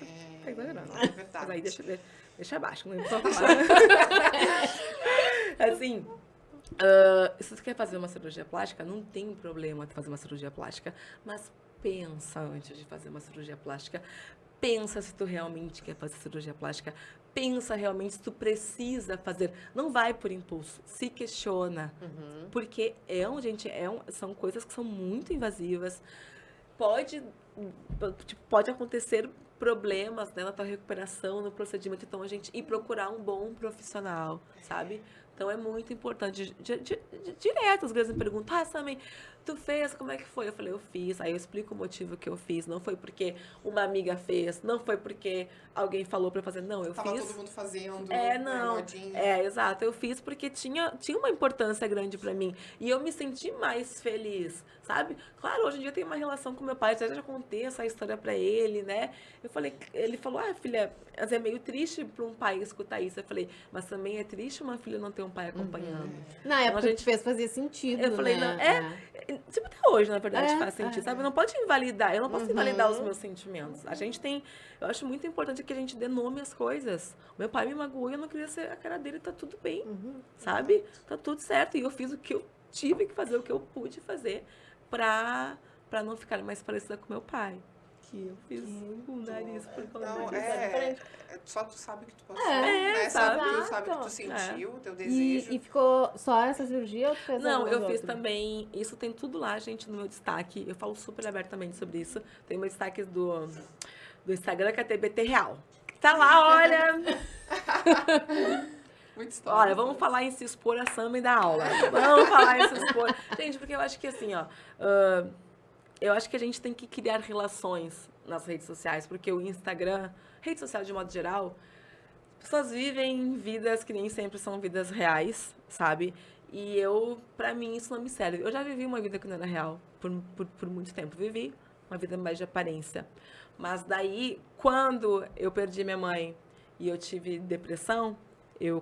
É verdade. Mas aí deixa abaixo, não precisa falar. Assim, se tu quer fazer uma cirurgia plástica, não tem problema tu fazer uma cirurgia plástica, mas pensa antes de fazer uma cirurgia plástica. Pensa se tu realmente quer fazer cirurgia plástica. Pensa realmente se tu precisa fazer. Não vai por impulso. Se questiona. Porque são coisas que são muito invasivas. Pode acontecer problemas, né, na tua recuperação, no procedimento. Então, a gente ir procurar um bom profissional, sabe? Então, é muito importante. Direto, as vezes me perguntam, Samir, tu fez, como é que foi? Eu falei, eu fiz. Aí eu explico o motivo que eu fiz. Não foi porque uma amiga fez, não foi porque alguém falou pra eu fazer. Não, eu Tava fiz. todo mundo fazendo. Não. Exato. Eu fiz porque tinha uma importância grande pra mim. E eu me senti mais feliz, sabe? Claro, hoje em dia eu tenho uma relação com meu pai. Eu já contei essa história pra ele, né? Ele falou, filha, mas é meio triste pra um pai escutar isso. Eu falei, mas também é triste uma filha não ter um pai acompanhando. Na época a que gente tu fez, fazia sentido, Eu falei, né? tipo, até hoje, na verdade, É, faz sentido, sabe? Não pode invalidar, eu não posso invalidar os meus sentimentos. A gente tem, eu acho muito importante que a gente dê nome às coisas. Meu pai me magoou e eu não queria ser a cara dele, tá tudo bem, sabe? Tá tudo certo. E eu fiz o que eu tive que fazer, o que eu pude fazer pra não ficar mais parecida com meu pai. Que eu fiz o nariz por causa Não, disso. só tu sabe o que tu passou, né? sabe? Tu sabe o que tu sentiu, o teu E desejo. ficou só essa cirurgia ou tu fez Não, algumas eu fiz outras? também. Isso tem tudo lá, gente, no meu destaque. Eu falo super abertamente sobre isso. Tem meu destaque do Instagram, que é TBT Real. Tá lá, olha. Muita história. Olha, vamos falar em se expor a Samir da aula. Vamos falar em se expor. Gente, porque eu acho que assim, eu acho que a gente tem que criar relações nas redes sociais, porque o Instagram, rede social de modo geral, as pessoas vivem vidas que nem sempre são vidas reais, sabe? E pra mim, isso não me serve. Eu já vivi uma vida que não era real por muito tempo. Vivi uma vida mais de aparência. Mas daí, quando eu perdi minha mãe e eu tive depressão,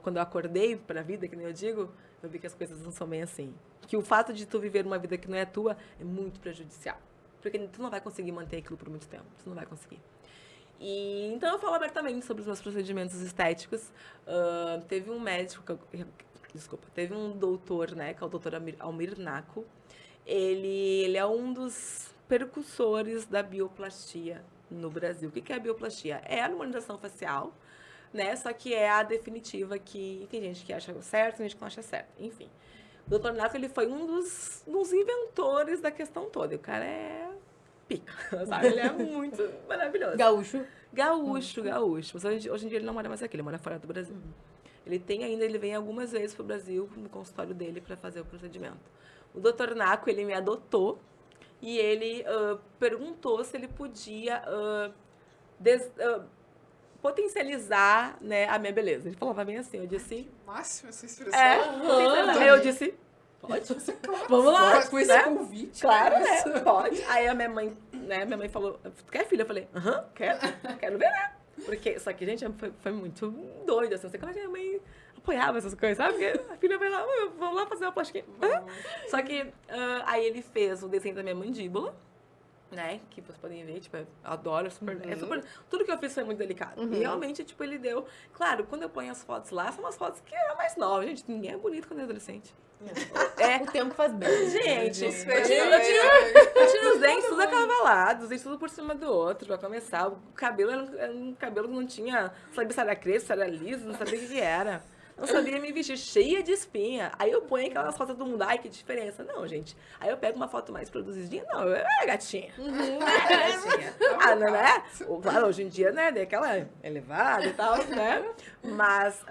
quando eu acordei pra vida, que nem eu digo, eu vi que as coisas não são bem assim. Que o fato de tu viver uma vida que não é tua é muito prejudicial. Porque tu não vai conseguir manter aquilo por muito tempo. Tu não vai conseguir. E então eu falo abertamente sobre os meus procedimentos estéticos. Teve um médico, teve um doutor, né, que é o doutor Almir Naco. Ele é um dos percussores da bioplastia no Brasil. O que é a bioplastia? É a harmonização facial né? Só que é a definitiva que tem gente que acha certo, tem gente que não acha certo. Enfim. O Dr. Naco, ele foi um dos inventores da questão toda. E o cara é pica, sabe? Ele é muito maravilhoso. Gaúcho. Gaúcho. Mas hoje em dia ele não mora mais aqui, ele mora fora do Brasil. Ele vem algumas vezes pro Brasil, no consultório dele, para fazer o procedimento. O Dr. Naco, ele me adotou e ele perguntou se ele podia potencializar, né, a minha beleza. Ele falava bem assim, eu disse... Máxima essa expressão. Aí eu disse, pode. Vamos lá. Com esse né? convite. Claro, isso. né? Pode. Aí a minha mãe falou, quer filha? Eu falei, quero ver, né? Porque, só que, gente, foi muito doido, assim, como é que a minha mãe apoiava essas coisas, sabe? Porque a filha vai lá, vamos lá fazer uma plastiquinha. Só que, aí ele fez o desenho da minha mandíbula, né, que vocês podem ver, tipo, eu adoro, tudo que eu fiz foi muito delicado. E realmente, tipo, ele deu... Claro, quando eu ponho as fotos lá, são umas fotos que era mais nova, gente, ninguém é bonito quando é adolescente. O tempo faz bem. Gente, Isso eu tiro os dentes tudo acavalados, os dentes tudo por cima do outro, pra começar. O cabelo era um cabelo que não tinha, sabia se era crespo, se era liso, não sabia o que era. Não sabia me vestir, cheia de espinha. Aí eu ponho aquelas fotos do mundo, ai, que diferença. Não, gente. Aí eu pego uma foto mais produzidinha, não, gatinha. Gatinha. Não, né? Claro, hoje em dia, né, dei aquela elevada e tal, né? Mas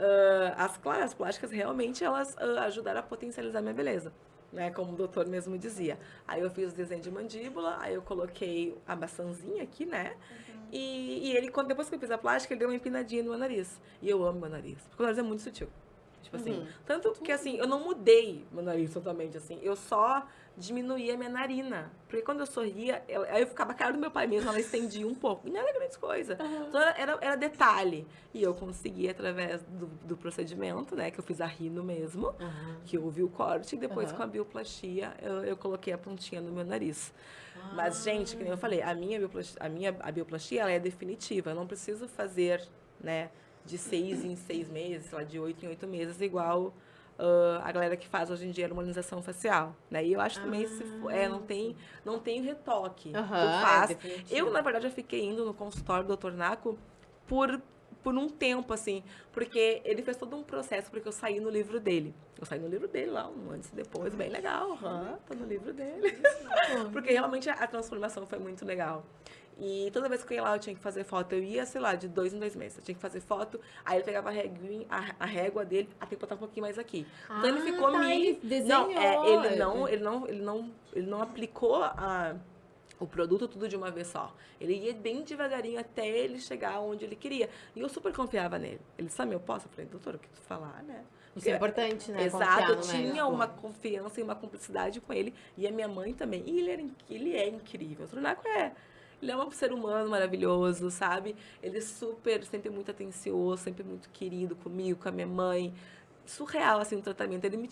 as plásticas, realmente, elas ajudaram a potencializar minha beleza. Né, como o doutor mesmo dizia. Aí eu fiz o desenho de mandíbula, aí eu coloquei a maçãzinha aqui, né? E ele, depois que eu fiz a plástica, ele deu uma empinadinha no meu nariz. E eu amo meu nariz, porque o nariz é muito sutil. Tipo assim, tanto que assim, eu não mudei meu nariz totalmente, assim, eu só diminuí a minha narina. Porque quando eu sorria, aí eu ficava a cara do meu pai mesmo, ela estendia um pouco. E não era grande coisa. Então era detalhe. E eu consegui, através do procedimento, né, que eu fiz a rino mesmo, que eu vi o corte, e depois com a bioplastia, eu coloquei a pontinha no meu nariz. Mas, gente, que nem eu falei, a bioplastia, ela é definitiva. Eu não preciso fazer, né, de 6 em 6 meses, sei lá, de 8 em 8 meses, igual a galera que faz hoje em dia a harmonização facial, né? E eu acho também, não tem retoque. Eu, na verdade, eu fiquei indo no consultório do Dr. Naco por um tempo, assim, porque ele fez todo um processo, porque eu saí no livro dele. Eu saí no livro dele lá, um antes e depois, bem legal. Tô no livro dele. Porque realmente a transformação foi muito legal. E toda vez que eu ia lá, eu tinha que fazer foto. Eu ia, sei lá, de 2 em 2 meses. Eu tinha que fazer foto, aí ele pegava a régua dele, tem que botar um pouquinho mais aqui. Então ele ficou ele desenhou. Ele não aplicou o produto tudo de uma vez só. Ele ia bem devagarinho até ele chegar onde ele queria. E eu super confiava nele. Ele disse, eu posso? Eu falei, doutor, o que tu falar, né? Isso é importante, né? Exato, eu tinha uma confiança e uma cumplicidade com ele. E a minha mãe também. E ele é incrível. O Dr. Naco ele é um ser humano maravilhoso, sabe? Ele sempre muito atencioso, sempre muito querido comigo, com a minha mãe. Surreal, assim, o tratamento. Ele me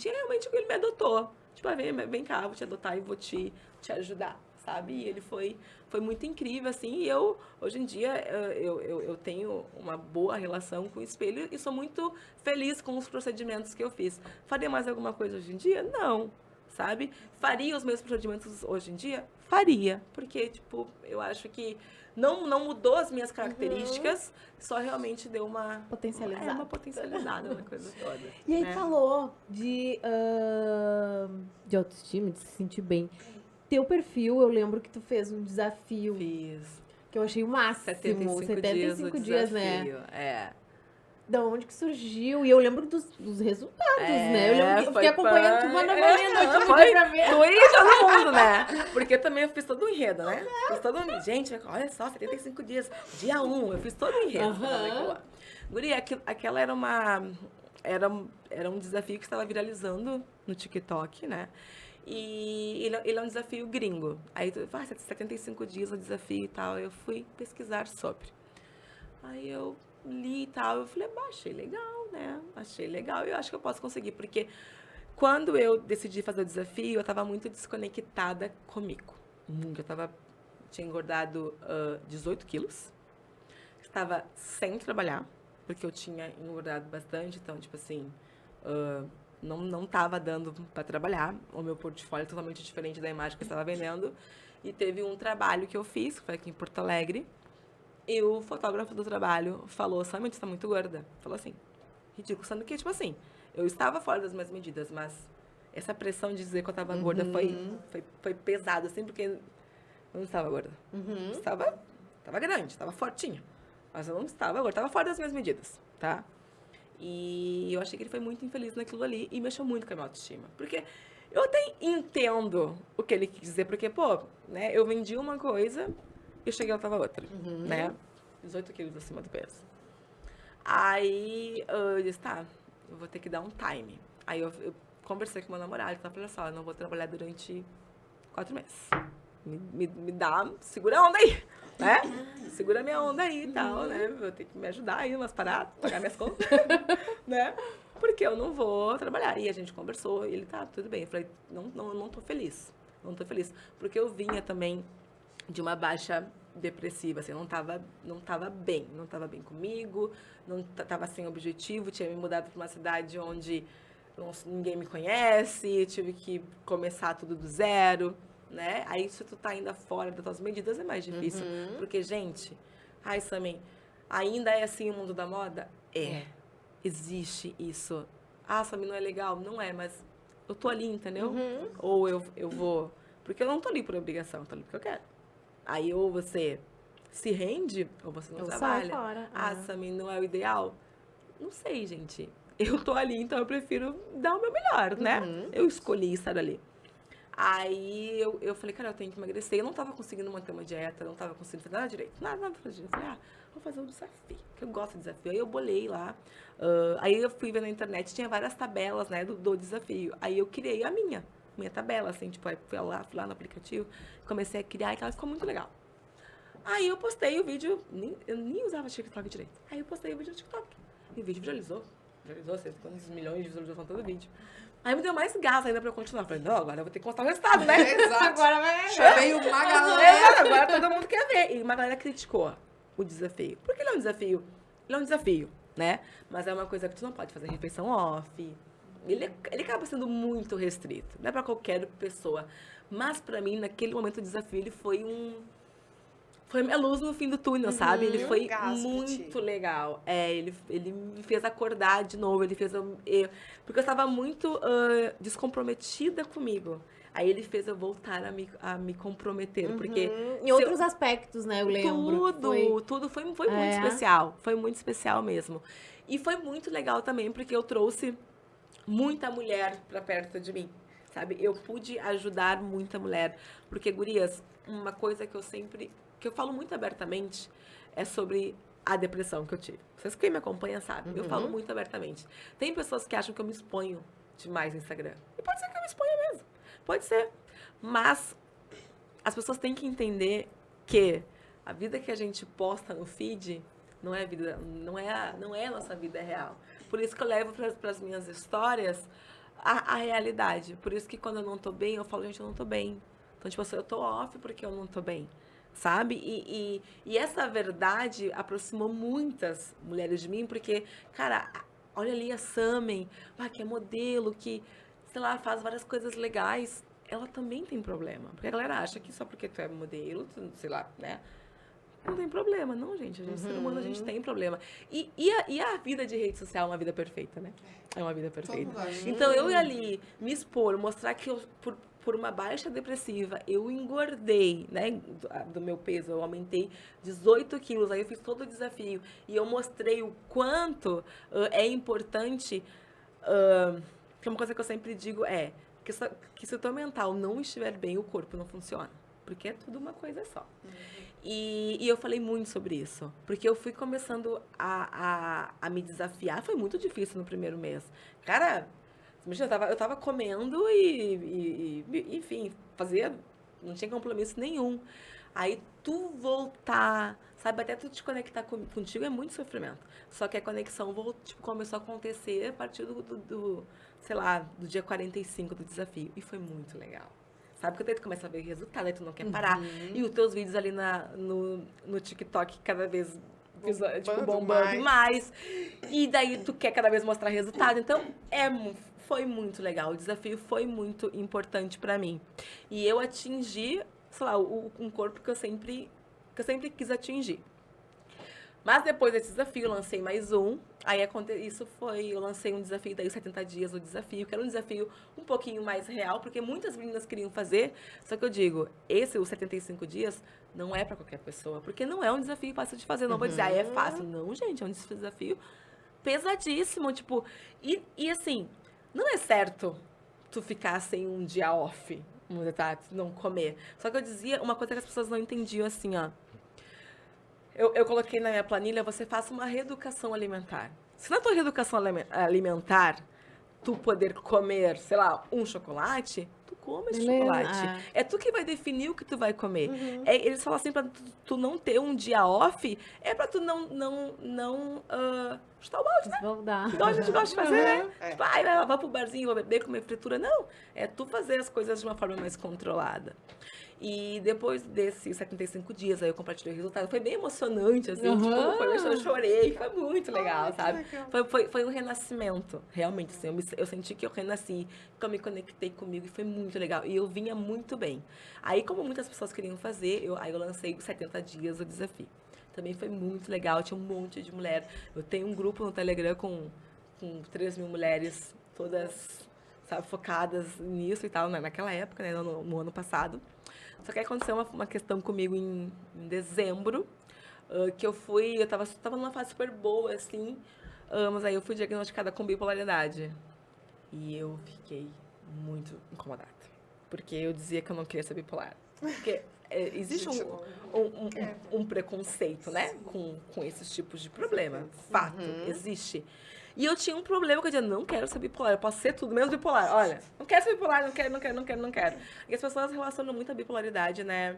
adotou. Tipo, vem cá, vou te adotar e vou te ajudar, sabe? E ele foi muito incrível, assim. E eu, hoje em dia, eu tenho uma boa relação com o espelho e sou muito feliz com os procedimentos que eu fiz. Faria mais alguma coisa hoje em dia? Não. Sabe? Faria os meus procedimentos hoje em dia? Faria. Porque, tipo, eu acho que não mudou as minhas características, só realmente deu uma potencializada. Uma potencializada na coisa toda. E aí né? falou de autoestima, de se sentir bem. Teu perfil, eu lembro que tu fez um desafio. Fiz. Que eu achei o máximo. 75 dias, né? Da onde que surgiu? E eu lembro dos resultados, né? Eu lembro que eu fiquei acompanhando tudo na noite pra ver. Doía todo mundo, né? Porque também eu fiz todo o enredo, né? Gente, olha só, 75 dias. Dia 1, eu fiz todo o enredo. Guria, aquela era um desafio que estava viralizando no TikTok, né? E ele é um desafio gringo. Aí, 75 dias o desafio e tal. Eu fui pesquisar sobre. Aí eu li e tal, eu falei, achei legal, né? Achei legal e eu acho que eu posso conseguir, porque quando eu decidi fazer o desafio, eu estava muito desconectada comigo. Eu tinha engordado 18 quilos, estava sem trabalhar, porque eu tinha engordado bastante, então, tipo assim, não estava dando para trabalhar, o meu portfólio é totalmente diferente da imagem que eu estava vendendo, e teve um trabalho que eu fiz, que foi aqui em Porto Alegre, E o fotógrafo do trabalho falou, Sammy, tu tá muito gorda. Falou assim, ridículo. Sendo que, tipo assim, eu estava fora das minhas medidas, mas essa pressão de dizer que eu tava gorda foi pesada, assim, porque eu não estava gorda. Estava grande, estava fortinha. Mas eu não estava gorda, estava fora das minhas medidas, tá? E eu achei que ele foi muito infeliz naquilo ali e mexeu muito com a minha autoestima. Porque eu até entendo o que ele quis dizer, porque, pô, né, eu vendi uma coisa e eu cheguei, ela tava outra, né? 18 quilos acima do peso. Aí eu disse, tá, eu vou ter que dar um time. Aí eu conversei com meu namorado, tá? Falei só, eu não vou trabalhar durante 4 meses. Me dá, segura a onda aí, né? Segura minha onda aí e tal, né? Vou ter que me ajudar aí umas paradas, pagar minhas contas, né? Porque eu não vou trabalhar. E a gente conversou e ele, tá, tudo bem. Eu falei, não tô feliz. Não tô feliz. Porque eu vinha também de uma baixa depressiva, assim, não tava bem. Não tava bem comigo, não tava sem objetivo, tinha me mudado para uma cidade onde ninguém me conhece, tive que começar tudo do zero, né? Aí se tu tá ainda fora das tuas medidas é mais difícil. Porque, gente, ai, Sammy, ainda é assim o mundo da moda? É. Existe isso. Ah, Sammy, não é legal? Não é, mas eu tô ali, entendeu? Ou eu vou... Porque eu não tô ali por obrigação, eu tô ali porque eu quero. Aí ou você se rende, ou você não trabalha. Sai fora. Ah, Sammy, não é o ideal? Não sei, gente. Eu tô ali, então eu prefiro dar o meu melhor, né? Eu escolhi estar ali. Aí eu falei, cara, eu tenho que emagrecer. Eu não tava conseguindo manter uma dieta, não tava conseguindo fazer nada direito. Nada direito. Eu falei, vou fazer um desafio, que eu gosto de desafio. Aí eu bolei lá. Aí eu fui ver na internet, tinha várias tabelas, né, do desafio. Aí eu criei a minha tabela, assim, tipo, aí fui lá no aplicativo, comecei a criar e ela ficou muito legal. Aí eu postei o vídeo, eu nem usava TikTok direito. Aí eu postei o vídeo no TikTok. E o vídeo viralizou, sei quantos milhões de visualizações todo o vídeo. Aí me deu mais gás ainda pra eu continuar. Falei, não, agora eu vou ter que postar o resultado, né? Exato. Agora vai... Chamei uma galera. Exato, agora todo mundo quer ver. E uma galera criticou o desafio. Porque ele é um desafio. Ele é um desafio, né? Mas é uma coisa que tu não pode fazer refeição off. Ele acaba sendo muito restrito. Não é pra qualquer pessoa. Mas pra mim, naquele momento, o desafio, ele foi Foi minha luz no fim do túnel, sabe? Ele foi muito legal. Ele me fez acordar de novo, ele fez porque eu estava muito descomprometida comigo. Aí ele fez eu voltar a me comprometer, porque... Em outros aspectos, né, eu lembro. Tudo foi muito especial. Foi muito especial mesmo. E foi muito legal também, porque eu trouxe muita mulher pra perto de mim, sabe? Eu pude ajudar muita mulher. Porque, gurias, uma coisa que eu falo muito abertamente é sobre a depressão que eu tive. Vocês que me acompanham sabem, eu falo muito abertamente. Tem pessoas que acham que eu me exponho demais no Instagram. E pode ser que eu me exponha mesmo. Pode ser. Mas as pessoas têm que entender que a vida que a gente posta no feed não é a nossa vida real. Por isso que eu levo para as minhas histórias a realidade. Por isso que quando eu não tô bem, eu falo, gente, eu não tô bem. Então, tipo assim, eu tô off porque eu não tô bem. Sabe? E essa verdade aproximou muitas mulheres de mim, porque, cara, olha ali a Sammy, que é modelo, que, sei lá, faz várias coisas legais. Ela também tem problema. Porque a galera acha que só porque tu é modelo, tu, sei lá, né? Não tem problema. Não, gente. A gente, ser humano, a gente tem problema. E a vida de rede social é uma vida perfeita, né? É uma vida perfeita. Então, eu ir ali, me expor, mostrar que eu, por uma baixa depressiva, eu engordei, né, do meu peso, eu aumentei 18 quilos, aí eu fiz todo o desafio, e eu mostrei o quanto é importante, que uma coisa que eu sempre digo que se o teu mental não estiver bem, o corpo não funciona, porque é tudo uma coisa só. E eu falei muito sobre isso, porque eu fui começando a me desafiar, foi muito difícil no primeiro mês. Cara, eu tava comendo e enfim, não tinha compromisso nenhum. Aí tu voltar, sabe, até tu te conectar contigo é muito sofrimento. Só que a conexão começou a acontecer a partir sei lá, do dia 45 do desafio. E foi muito legal. Sabe, porque daí tu começa a ver resultado, aí tu não quer parar. E os teus vídeos ali no TikTok cada vez bombando mais. E daí tu quer cada vez mostrar resultado. Então, foi muito legal. O desafio foi muito importante pra mim. E eu atingi, sei lá, um corpo que eu sempre quis atingir. Mas depois desse desafio, eu lancei mais um. Aí eu lancei um desafio daí, 70 dias o desafio, que era um desafio um pouquinho mais real, porque muitas meninas queriam fazer. Só que eu digo, os 75 dias, não é pra qualquer pessoa, porque não é um desafio fácil de fazer. Não vou dizer, é fácil. Não, gente, é um desafio pesadíssimo, tipo, e assim, não é certo tu ficar sem um dia off, não comer. Só que eu dizia uma coisa que as pessoas não entendiam, assim, ó. Eu coloquei na minha planilha, você faça uma reeducação alimentar. Se na tua reeducação alimentar, tu poder comer, sei lá, um chocolate, tu come esse chocolate. É tu que vai definir o que tu vai comer. Eles falam assim, pra tu não ter um dia off, é pra tu não chutar o balde, né? Igual a gente gosta de fazer, né? Tipo, vai pro barzinho, vou beber, comer fritura. Não, é tu fazer as coisas de uma forma mais controlada. E depois desses 75 dias, aí eu compartilhei o resultado. Foi bem emocionante, assim, tipo, eu chorei, foi muito legal, sabe? Foi um renascimento, realmente, assim, eu senti que eu renasci, que eu me conectei comigo e foi muito legal. E eu vinha muito bem. Aí, como muitas pessoas queriam fazer, eu lancei os 70 dias o desafio. Também foi muito legal, tinha um monte de mulher. Eu tenho um grupo no Telegram com 3 mil mulheres, todas, sabe, focadas nisso e tal, naquela época, né, no ano passado. Só que aconteceu uma questão comigo em dezembro, que eu tava numa fase super boa, assim, mas aí eu fui diagnosticada com bipolaridade. E eu fiquei muito incomodada, porque eu dizia que eu não queria ser bipolar. Porque existe um preconceito, né, com esses tipos de problema. Fato, existe. E eu tinha um problema que eu dizia, não quero ser bipolar, eu posso ser tudo, menos bipolar. Olha, não quero ser bipolar, não quero. E as pessoas relacionam muito a bipolaridade, né?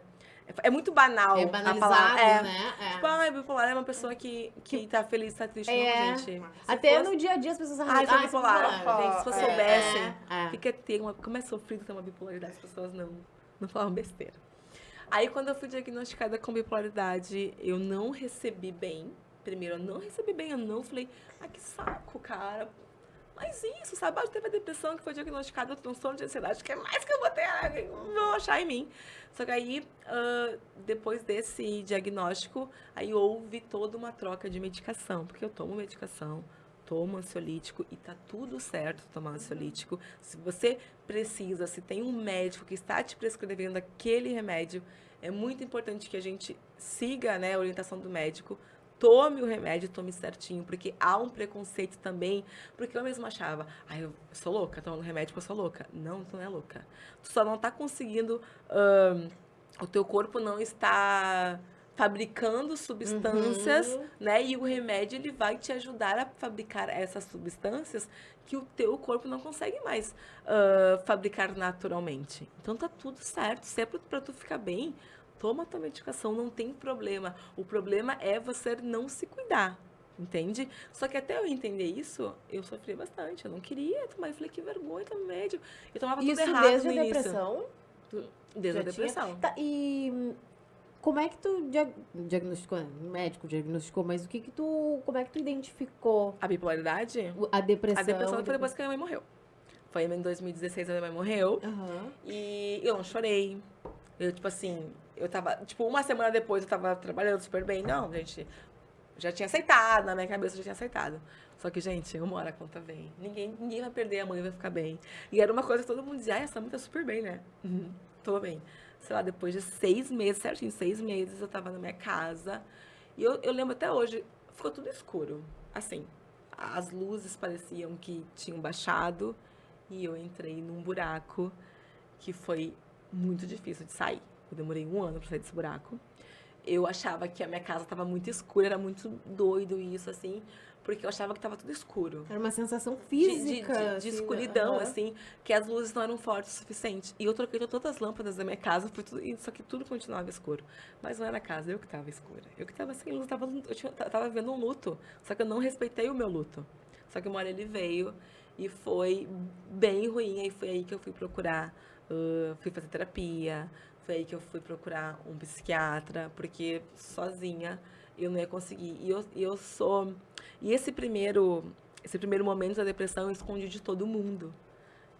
É muito banal É a banalizado, palavra. né? Tipo, bipolar é uma pessoa que tá feliz, tá triste. Não, gente. Até no dia a dia as pessoas sou bipolar. Gente, se vocês soubessem como é sofrido ter uma bipolaridade, as pessoas não falam besteira. Aí, quando eu fui diagnosticada com bipolaridade, eu não recebi bem. Primeiro, eu não recebi bem, eu não falei, que saco, cara. Mas isso, sabe? Teve a depressão que foi diagnosticada, o transtorno de ansiedade, que é mais que eu vou ter, vou achar em mim. Só que aí, depois desse diagnóstico, aí houve toda uma troca de medicação, porque eu tomo medicação, tomo ansiolítico e tá tudo certo tomar ansiolítico. Se você precisa, se tem um médico que está te prescrevendo aquele remédio, é muito importante que a gente siga, né, a orientação do médico, tome o remédio, tome certinho, porque há um preconceito também, porque eu mesma achava, eu sou louca, tomando remédio porque eu sou louca. Não, tu não é louca. Tu só não tá conseguindo, o teu corpo não está fabricando substâncias, né, e o remédio, ele vai te ajudar a fabricar essas substâncias que o teu corpo não consegue mais fabricar naturalmente. Então tá tudo certo, se é pra tu ficar bem, toma a tua medicação, não tem problema. O problema é você não se cuidar, entende? Só que até eu entender isso, eu sofri bastante. Eu não queria tomar. Eu falei, que vergonha, tomar médio. Eu tomava tudo errado desde no a início. depressão? Desde a depressão. Tá, e como é que tu diagnosticou? O médico diagnosticou, mas como é que tu identificou A bipolaridade? a depressão? A depressão foi depois que a minha mãe morreu. Foi em 2016 a minha mãe morreu. E eu não chorei. Eu, tipo assim, eu tava, tipo, uma semana depois eu tava trabalhando super bem. Não, gente, já tinha aceitado, na minha cabeça eu já tinha aceitado. Só que, gente, uma hora a conta vem. Ninguém vai perder, a mãe vai ficar bem. E era uma coisa que todo mundo dizia, essa mãe tá super bem, né? Tô bem. Sei lá, depois de 6 meses, certinho, 6 meses, eu tava na minha casa. E eu lembro até hoje, ficou tudo escuro. Assim, as luzes pareciam que tinham baixado. E eu entrei num buraco que foi muito difícil de sair. Eu demorei 1 ano pra sair desse buraco. Eu achava que a minha casa estava muito escura, era muito doido isso, assim, porque eu achava que estava tudo escuro. Era uma sensação física. De escuridão, assim, que as luzes não eram fortes o suficiente. E eu troquei todas as lâmpadas da minha casa, só que tudo continuava escuro. Mas não era a casa, eu que estava escura. Eu que estava sem luz, eu tava vivendo um luto, só que eu não respeitei o meu luto. Só que uma hora ele veio e foi bem ruim, aí foi aí que eu fui procurar, fui fazer terapia, foi aí que eu fui procurar um psiquiatra, porque sozinha eu não ia conseguir. E esse primeiro momento da depressão eu escondi de todo mundo.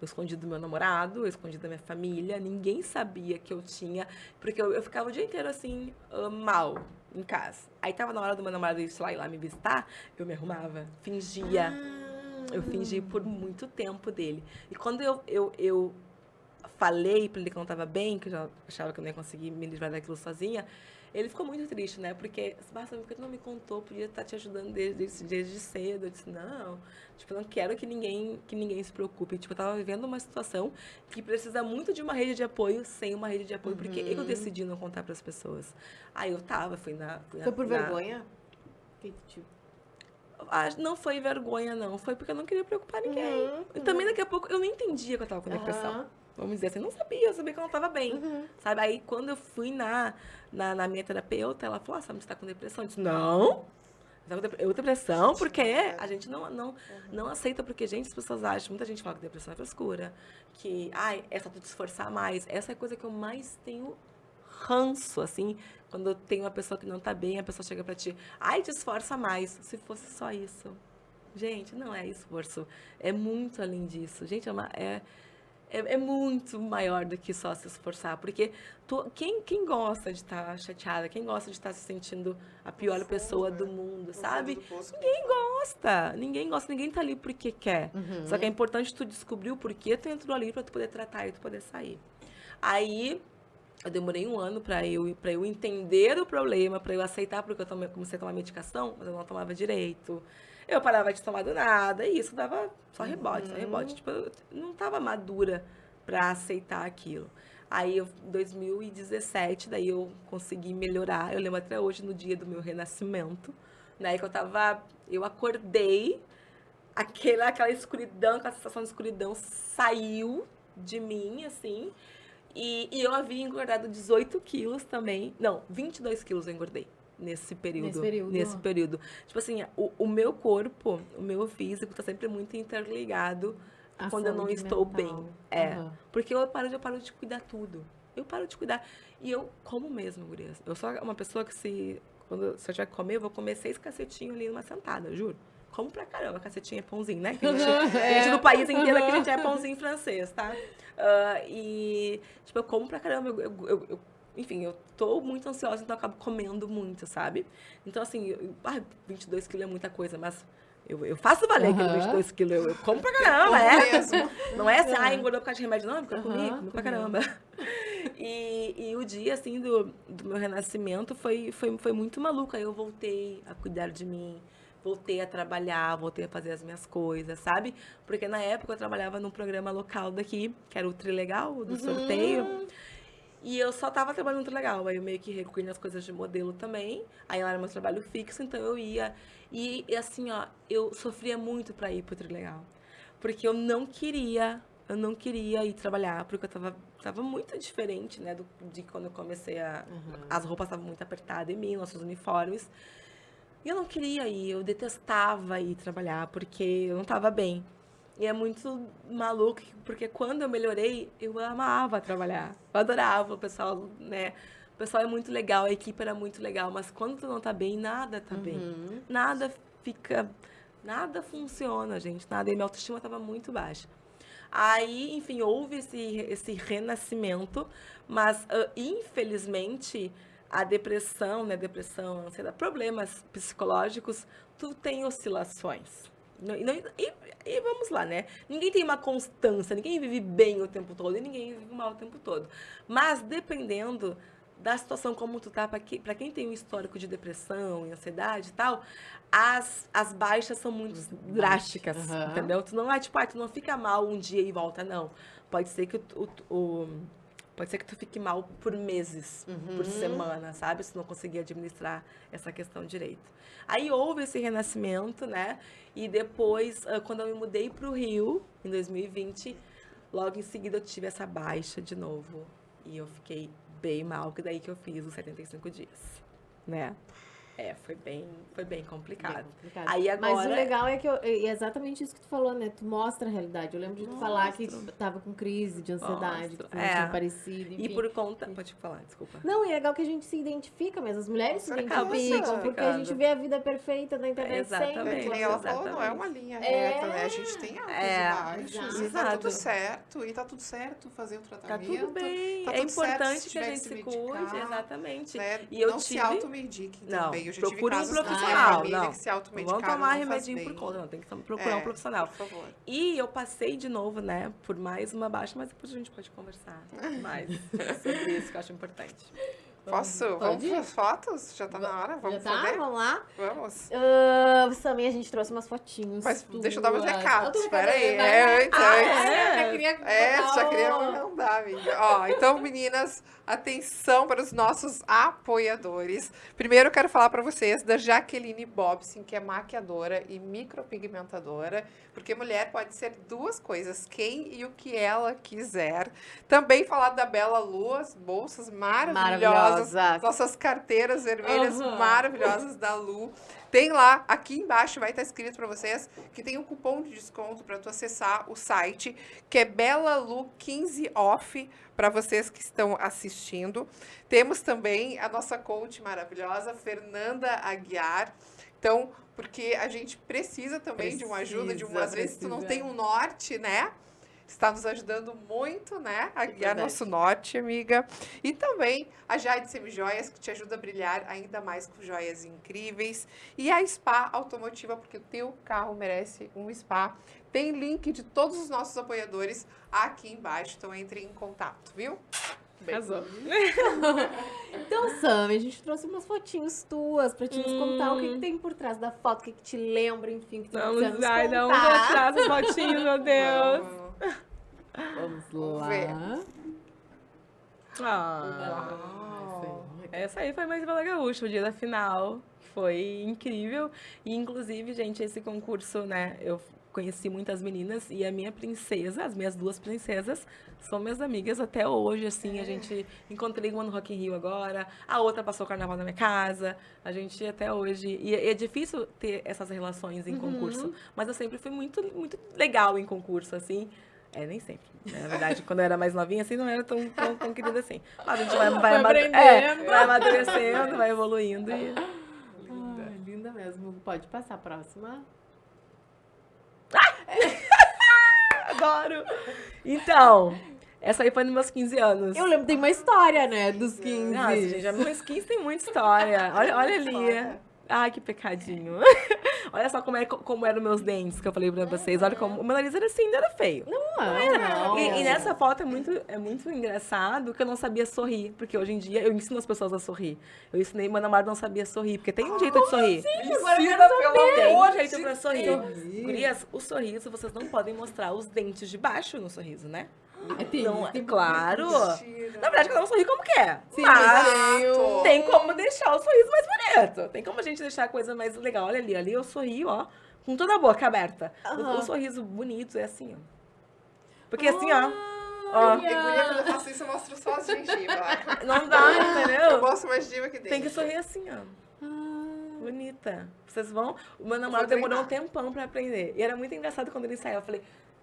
Eu escondi do meu namorado, eu escondi da minha família, ninguém sabia que eu tinha, porque eu ficava o dia inteiro assim, mal. em casa. Aí tava na hora do meu namorado ir lá me visitar, eu me arrumava, fingia. Eu fingi por muito tempo dele. E quando eu falei pra ele que eu não tava bem, que eu já achava que eu não ia conseguir me livrar daquilo sozinha, ele ficou muito triste, né? Porque, basta, porque tu não me contou, podia estar te ajudando desde cedo. Eu disse, não, tipo, eu não quero que ninguém se preocupe. Tipo, eu tava vivendo uma situação que precisa muito de uma rede de apoio sem uma rede de apoio, porque eu decidi não contar pras pessoas. Aí eu Foi por vergonha? Não foi vergonha, não. Foi porque eu não queria preocupar ninguém. E também, daqui a pouco, eu nem entendia que eu tava com depressão. Vamos dizer assim, eu sabia que eu não tava bem. Sabe? Aí, quando eu fui na minha terapeuta, ela falou, você tá com depressão? Eu disse, não. Eu depressão, porque a gente não aceita, porque, gente, as pessoas acham, muita gente fala que depressão é frescura, que, é só tu te esforçar mais. Essa é a coisa que eu mais tenho ranço, assim, quando tem uma pessoa que não tá bem, a pessoa chega pra ti, te esforça mais. Se fosse só isso. Gente, não é esforço. É muito além disso. Gente, é muito maior do que só se esforçar. Porque quem gosta de estar chateada, quem gosta de estar se sentindo a pior pessoa do mundo, sabe? Ninguém gosta, ninguém tá ali porque quer. Só que é importante tu descobrir o porquê tu entrou ali pra tu poder tratar e tu poder sair. Aí, eu demorei 1 ano pra eu entender o problema, pra eu aceitar, porque eu comecei a tomar medicação, mas eu não tomava direito. Eu parava de tomar do nada, e isso dava só rebote. Tipo, eu não tava madura pra aceitar aquilo. Aí, em 2017, daí eu consegui melhorar. Eu lembro até hoje, no dia do meu renascimento, né, que eu acordei, aquela escuridão, aquela sensação de escuridão saiu de mim, assim, e eu havia engordado 18 quilos também. Não, 22 quilos eu engordei nesse período. Tipo assim, o meu corpo, o meu físico tá sempre muito interligado quando eu não estou bem. Porque eu paro de cuidar tudo. Eu paro de cuidar. E eu como mesmo, gurias. Eu sou uma pessoa que se eu tiver que comer, eu vou comer 6 cacetinhos ali numa sentada, juro. Como pra caramba, cacetinho é pãozinho, né? Que a gente do país inteiro aqui, a gente é pãozinho francês, tá? E, tipo, eu como pra caramba. Enfim, eu tô muito ansiosa, então eu acabo comendo muito, sabe? Então, assim, 22 quilos é muita coisa, mas eu faço valer aquele 22 quilos. Eu como pra caramba, Não é assim, engordou por causa de remédio, não, porque eu comi pra caramba. E o dia, assim, do meu renascimento foi muito maluco. Aí eu voltei a cuidar de mim, voltei a trabalhar, voltei a fazer as minhas coisas, sabe? Porque na época eu trabalhava num programa local daqui, que era o Trilegal, do sorteio. E eu só tava trabalhando no Trilegal. Aí eu meio que recorri nas coisas de modelo também. Aí lá era meu trabalho fixo, então eu ia. E assim, ó, eu sofria muito pra ir pro Trilegal. Porque eu não queria ir trabalhar, porque eu tava muito diferente, né, de quando eu comecei as roupas estavam muito apertadas em mim, nossos uniformes. E eu não queria ir, eu detestava ir trabalhar, porque eu não tava bem. E é muito maluco, porque quando eu melhorei, eu amava trabalhar. Eu adorava o pessoal, né? O pessoal é muito legal, a equipe era muito legal, mas quando tu não tá bem, nada tá bem. Nada funciona, gente, nada. E minha autoestima tava muito baixa. Aí, enfim, houve esse renascimento, mas, infelizmente, a depressão, né? Depressão, ansiedade, problemas psicológicos, tu tem oscilações. E vamos lá, né? Ninguém tem uma constância, ninguém vive bem o tempo todo e ninguém vive mal o tempo todo. Mas, dependendo da situação como tu tá, pra quem tem um histórico de depressão e ansiedade e tal, as baixas são muito drásticas, entendeu? Tu não tu não fica mal um dia e volta, não. Pode ser que pode ser que tu fique mal por meses, por semana, sabe? Se não conseguir administrar essa questão direito. Aí houve esse renascimento, né? E depois, quando eu me mudei pro Rio, em 2020, logo em seguida eu tive essa baixa de novo. E eu fiquei bem mal, que daí que eu fiz os 75 dias, né? Foi bem complicado. Complicado. Aí agora... Mas o legal é que é exatamente isso que tu falou, né? Tu mostra a realidade. Eu lembro de tu falar que tu tava com crise de ansiedade, que tu não tinha parecido, enfim. E por conta... Pode falar, desculpa. Não, e é legal que a gente se identifica mesmo. As mulheres se Acaba se identificam, porque a identificando. gente vê a vida perfeita na internet Exatamente. sempre. Que nem ela falou, não é uma linha reta, né? A gente tem altos e baixos. E tá tudo certo. E tá tudo certo fazer o Tá tratamento. tudo bem. Tá É tudo certo importante se que a tiver gente que se se cuide, medicar, exatamente. Né? E eu não se tive... automediquem Não, também. Eu já tive procure um casos na minha profissional, família não. que se Não automedicaram. vão tomar não faz remedinho por bem. conta, não. Tem que procurar um profissional. Por favor. E eu passei de novo, né, por mais uma baixa, mas depois a gente pode conversar mais sobre isso, que eu acho importante. Posso? Vamos para as fotos? Já tá na hora? Vamos Já tá? poder? Vamos lá? Vamos. Também a gente trouxe umas fotinhos. Mas deixa eu dar meus tuas. recados. Eu tô Espera aí. vai. Antes. Eu queria botar Já o- queria mandar, amiga. Ó, então, meninas, atenção para os nossos apoiadores. Primeiro, eu quero falar para vocês da Jaqueline Bobsin, que é maquiadora e micropigmentadora, porque mulher pode ser duas coisas, quem e o que ela quiser. Também falar da Bela Lu, as bolsas maravilhosas, Maravilhosa. nossas carteiras vermelhas Aham. maravilhosas da Lu. Tem lá, aqui embaixo vai estar escrito para vocês que tem um cupom de desconto para tu acessar o site, que é BelaLu15 off para vocês que estão assistindo. Temos também a nossa coach maravilhosa, Fernanda Aguiar. Então, porque a gente precisa também de uma ajuda, às vezes tu não tem um norte, né? Está nos ajudando muito, né? A guiar nosso norte, amiga. E também a Jade Semijoias, que te ajuda a brilhar ainda mais com joias incríveis. E a Spa Automotiva, porque o teu carro merece um spa. Tem link de todos os nossos apoiadores aqui embaixo, então entre em contato, viu? Arrasou. Então, Sam, a gente trouxe umas fotinhos tuas pra te nos contar o que tem por trás da foto, o que te lembra, enfim, o que tu quiser nos Vamos, ai, contar. não, vou tirar as fotinhos, meu Deus. Vamos lá. ver. Ah, essa aí foi mais Bela Gaúcha, o dia da final. Foi incrível. E, inclusive, gente, esse concurso, né, eu conheci muitas meninas e a minha princesa, as minhas duas princesas, são minhas amigas até hoje, assim, a gente encontrei uma no Rock in Rio agora, a outra passou o carnaval na minha casa, a gente até hoje, e é difícil ter essas relações em concurso, mas eu sempre fui muito, muito legal em concurso, assim, nem sempre, né? Na verdade, quando eu era mais novinha, assim, não era tão querida assim, mas a gente vai amadurecendo, vai evoluindo e... Ai, linda mesmo. Pode passar a próxima. Adoro! Então, essa aí foi nos meus 15 anos. Eu lembro, tem uma história, né, dos 15. Nossa, gente, meus 15 tem muita história. Olha ali. Ai, que pecadinho. Olha só como eram meus dentes, que eu falei pra vocês. Olha como o meu nariz era assim, não era feio. Não. E nessa foto é muito engraçado que eu não sabia sorrir. Porque hoje em dia eu ensino as pessoas a sorrir. Eu ensinei, meu namorado não sabia sorrir. Porque tem um jeito de sorrir. Ensina, pelo Tem amor um jeito de pra sorrir. Deus. Gurias, o sorriso, vocês não podem mostrar os dentes de baixo no sorriso, né? Tem, Não, tem- claro. Mentira. Na verdade, cada um sorri como quer. Sim, Mas Exato. tem como deixar o sorriso mais bonito. Tem como a gente deixar a coisa mais legal. Olha ali eu sorrio, ó, com toda a boca aberta. O sorriso bonito é assim, ó. Porque assim, ó. Ó, E guria, quando eu faço isso, eu mostro só as gengivas. não dá, Eu entendeu? mostro mais gengiva que dentro. Tem que sorrir assim, ó. Bonita. Vocês vão. O meu namorado vou demorou um treinar. tempão pra aprender. E era muito engraçado quando ele saiu. Eu falei,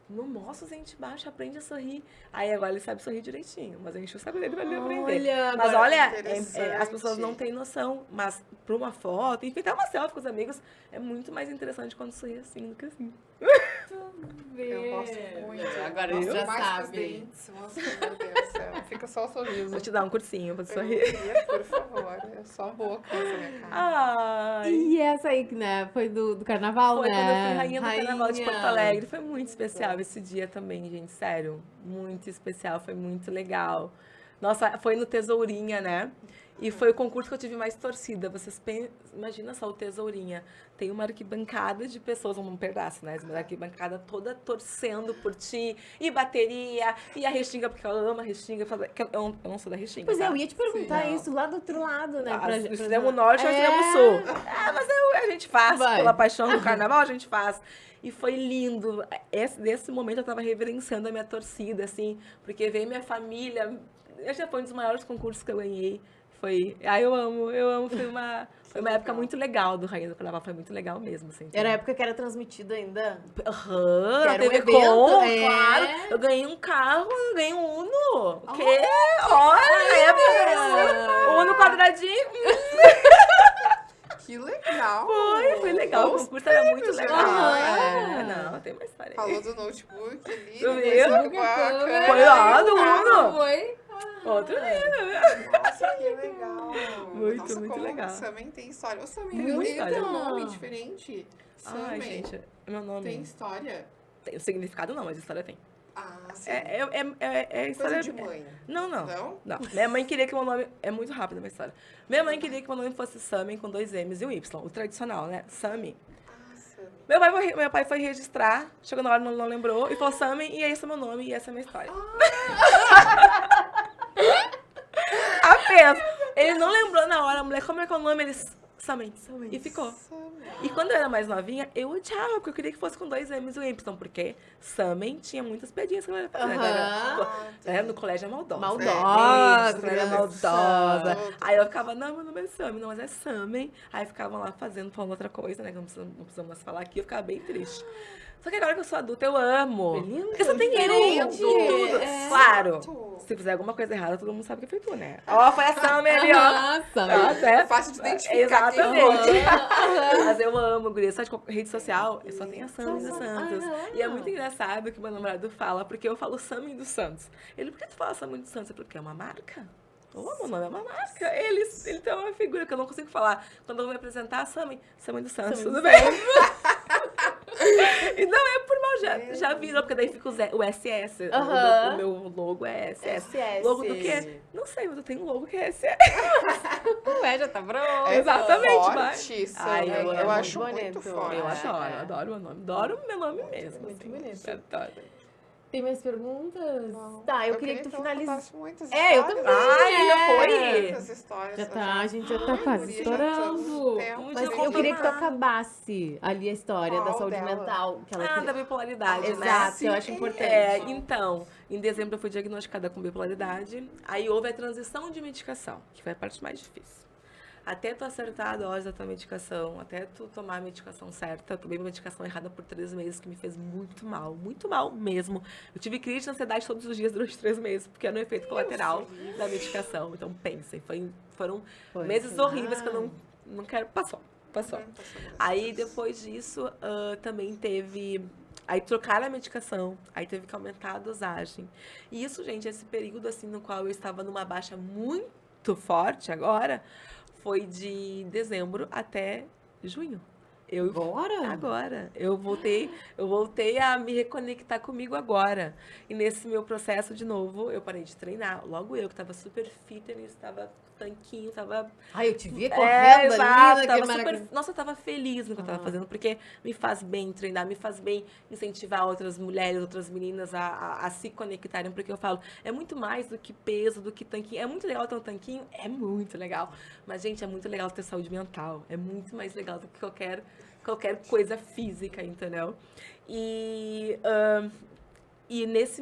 não mostra os dentes baixos, aprende a sorrir. Aí agora ele sabe sorrir direitinho. Mas a gente não sabe dele pra ele aprender. Olha, Mas agora- olha, interessante. as pessoas não têm noção. Mas pra uma foto, enfim, até uma selfie com os amigos, é muito mais interessante quando sorri assim do que assim. Eu gosto muito. Agora Mostro já mais sabe. os dentes. Mostro, meu Deus do céu. Fica só o sorriso. Vou te dar um cursinho pra tu Eu sorrir. queria, por favor. É só a boca essa minha cara. Ai. E essa aí, né? Foi do carnaval, Foi né? quando eu fui rainha do Carnaval de Porto Alegre. Foi muito especial esse dia também, gente. Sério. Muito especial. Foi muito legal. Nossa, foi no Tesourinha, né? E foi o concurso que eu tive mais torcida. Vocês imagina só o Tesourinha. Tem uma arquibancada de pessoas, um pedaço, né? Uma arquibancada toda torcendo por ti. E bateria. E a Restinga, porque eu amo a Restinga. Eu não sou da Restinga, Pois é, tá? eu ia te perguntar Sim. isso lá do outro lado, né? Nós fizemos o norte, nós fizemos o sul. Mas a gente faz, Vai. pela paixão do carnaval, a gente faz. E foi lindo. Nesse momento eu tava reverenciando a minha torcida, assim, porque veio minha família. Já foi um dos maiores concursos que eu ganhei. Foi. Ah, eu amo. Foi uma época muito legal do Rainha do Carnaval, foi muito legal mesmo, assim. Era a época que era transmitido ainda. Aham, Que na era um TV evento, Com, é. claro. Eu ganhei um carro, eu ganhei um Uno. O quê? Olha, na época, Uno quadradinho. Que legal. Foi legal. O Bons concurso era muito prêmios, legal. né? Não, tem uma história aí. Falou do notebook ali. Tu depois viu? foi com a câmera, Foi lá do e o carro. Uno. Foi? Outro nível. Nossa, que legal. Muito, Nossa, muito como legal. O Samen tem história. O Samen, Muita ele tem um história. nome diferente. Ai, Samen. gente, meu nome. Tem história? Tem significado não, mas história tem. Ah, sim. É história. Coisa de mãe. Não. Não? Não. Minha mãe queria que meu nome. É muito rápido a minha história. Minha mãe queria que meu nome fosse Samen com 2 M's e um Y. O tradicional, né? Sami. Ah, Samen. Meu pai foi registrar, chegou na hora, não lembrou, e falou Samen, e esse é meu nome, e essa é a minha história. Apenas. Ele não lembrou na hora, a mulher, como é que é o nome? Ele. Samen. E ficou. Samen. E quando eu era mais novinha, eu odiava, porque eu queria que fosse com 2 M's e um Y, porque Samen tinha muitas piadinhas que eu era fazendo. No colégio é maldosa. Maldosa, Isso, era maldosa. Aí eu ficava, não, meu nome é Samen, não, mas é Samen. Aí ficavam lá falando outra coisa, né, que não precisamos mais falar aqui, eu ficava bem triste. Só que agora que eu sou adulta, eu amo. Lindo, Porque você tem diferente. tudo. É. Claro, se fizer alguma coisa errada, todo mundo sabe que foi tu, né? Ó, foi a Samen ali, ó. Nossa, Até. Fácil de identificar. Exatamente. Mas eu amo, guria. Só de rede social, eu só tenho a Samen dos Santos. E é muito engraçado que meu namorado fala, porque eu falo Samen dos Santos. Ele, por que tu fala Samen dos Santos? É porque é uma marca. Meu nome é uma marca. Ele tem uma figura que eu não consigo falar. Quando eu vou me apresentar, Samen dos Santos, tudo bem? E não é por mal, já virou, porque daí fica o SS. O meu logo é SS. SS. Logo do quê? Não sei, mas eu tenho um logo que é SS. Ué, já tá pronto. É Exatamente, vai. forte, Ai, Samen. eu Eu amo. acho Muito muito bonito. forte. Eu adoro meu nome. Adoro meu nome mesmo. Muito assim. bonito. Adoro. Tem mais perguntas? Não. Tá, eu queria que tu tu finalizasse. contasse muitas É, eu histórias. também. Ai, já foi? Muitas histórias. Já tá, a gente já tá quase guria, estourando. Mas Mas eu eu queria que tu amar. acabasse ali a história da Qual saúde dela? mental. Que ela Da queria... bipolaridade, né? Exato, eu acho importante. Então, em dezembro eu fui diagnosticada com bipolaridade. Aí houve a transição de medicação, que foi a parte mais difícil. Até tu acertar a dose da tua medicação, até tu tomar a medicação certa, eu tomei uma medicação errada por 3 meses, que me fez muito mal mesmo. Eu tive crise de ansiedade todos os dias durante 3 meses, porque era um efeito colateral da medicação. Então, pensem, foram meses horríveis que eu não quero... Passou. Aí, depois disso, também teve... Aí trocaram a medicação, aí teve que aumentar a dosagem. E isso, gente, esse período assim no qual eu estava numa baixa muito forte agora, foi de dezembro até junho. Agora. Eu voltei a me reconectar comigo agora. E nesse meu processo, de novo, eu parei de treinar. Logo eu, que tava super fitness, tava tanquinho, tava... Ai, eu te vi correndo ali tava naquele super... Nossa, eu tava feliz no que eu tava fazendo, porque me faz bem treinar, me faz bem incentivar outras mulheres, outras meninas a se conectarem, porque eu falo, é muito mais do que peso, do que tanquinho. É muito legal ter um tanquinho, é muito legal. Mas, gente, é muito legal ter saúde mental. É muito mais legal do que qualquer coisa física, entendeu? E nessa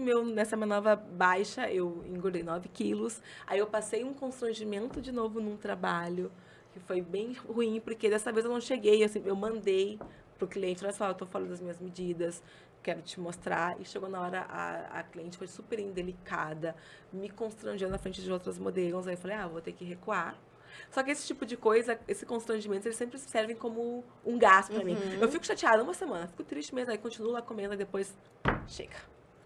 minha nova baixa, eu engordei 9 quilos. Aí eu passei um constrangimento de novo num trabalho, que foi bem ruim, porque dessa vez eu não cheguei, assim, eu mandei pro cliente, olha só, eu tô fora das minhas medidas, quero te mostrar. E chegou na hora, a cliente foi super indelicada, me constrangeu na frente de outras modelos. Aí eu falei, vou ter que recuar. Só que esse tipo de coisa, esse constrangimento, eles sempre servem como um gás pra mim. Eu fico chateada uma semana, fico triste mesmo, aí continuo lá comendo, e depois, chega,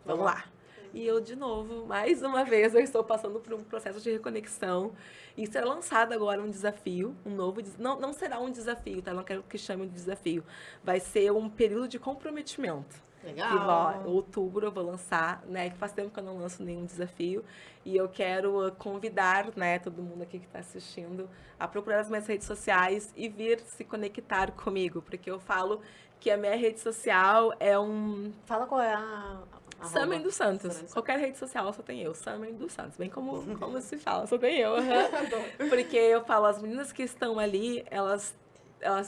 vamos lá. E eu, de novo, mais uma vez, eu estou passando por um processo de reconexão. E será lançado agora um desafio, um novo desafio. Não será um desafio, tá? Não quero que chame de desafio. Vai ser um período de comprometimento. Legal. Em outubro eu vou lançar, né? Que faz tempo que eu não lanço nenhum desafio. E eu quero convidar, né, todo mundo aqui que está assistindo a procurar as minhas redes sociais e vir se conectar comigo. Porque eu falo que a minha rede social é um... Fala qual é a... Samen dos Santos. Qualquer rede social só tem eu. Samen dos Santos. Bem como se fala, só tem eu. Porque eu falo, as meninas que estão ali, elas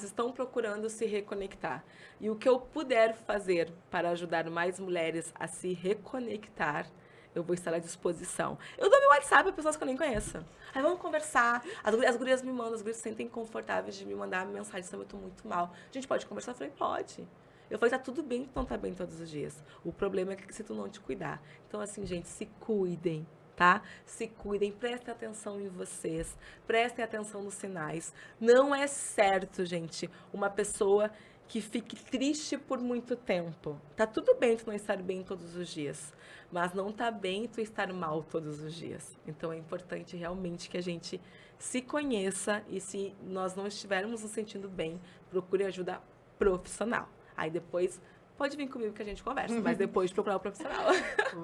estão procurando se reconectar. E o que eu puder fazer para ajudar mais mulheres a se reconectar, eu vou estar à disposição. Eu dou meu WhatsApp a pessoas que eu nem conheço. Aí vamos conversar. As gurias me mandam, as gurias se sentem confortáveis de me mandar mensagem, se eu tô muito mal. A gente pode conversar? Eu falei, pode. Eu falei, tá tudo bem que tu não tá bem todos os dias. O problema é que se tu não te cuidar. Então, assim, gente, se cuidem, tá? Se cuidem, prestem atenção em vocês, prestem atenção nos sinais. Não é certo, gente, uma pessoa que fique triste por muito tempo. Tá tudo bem tu não estar bem todos os dias, mas não tá bem tu estar mal todos os dias. Então é importante realmente que a gente se conheça e se nós não estivermos nos sentindo bem, procure ajuda profissional. Aí depois pode vir comigo que a gente conversa, mas depois de procurar o profissional.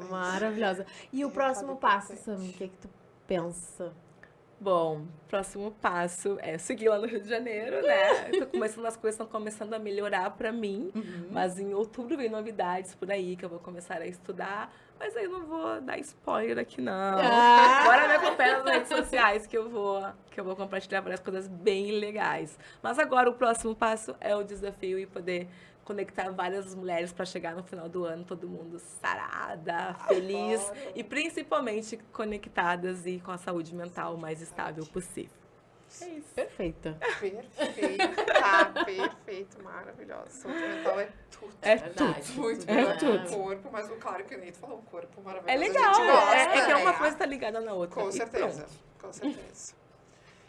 Maravilhosa. E o próximo passo, Sammy, o que tu pensa? Bom, próximo passo é seguir lá no Rio de Janeiro, né? Tô começando, as coisas estão começando a melhorar pra mim, mas em outubro vem novidades por aí que eu vou começar a estudar, mas aí eu não vou dar spoiler aqui, não. Bora me acompanhar nas redes sociais que eu vou compartilhar várias coisas bem legais. Mas agora o próximo passo é o desafio e poder conectar várias mulheres para chegar no final do ano, todo mundo sarada, feliz e principalmente conectadas e com a saúde mental mais estável possível. É isso. Perfeita. Perfeito, maravilhosa. Saúde mental é tudo. É Verdade. tudo. Muito É melhor que tudo. o corpo, mas claro que o Neito falou, um corpo maravilhoso. É A legal, gente gosta, é que é uma né? coisa tá ligada na outra. Com e certeza, pronto. com certeza.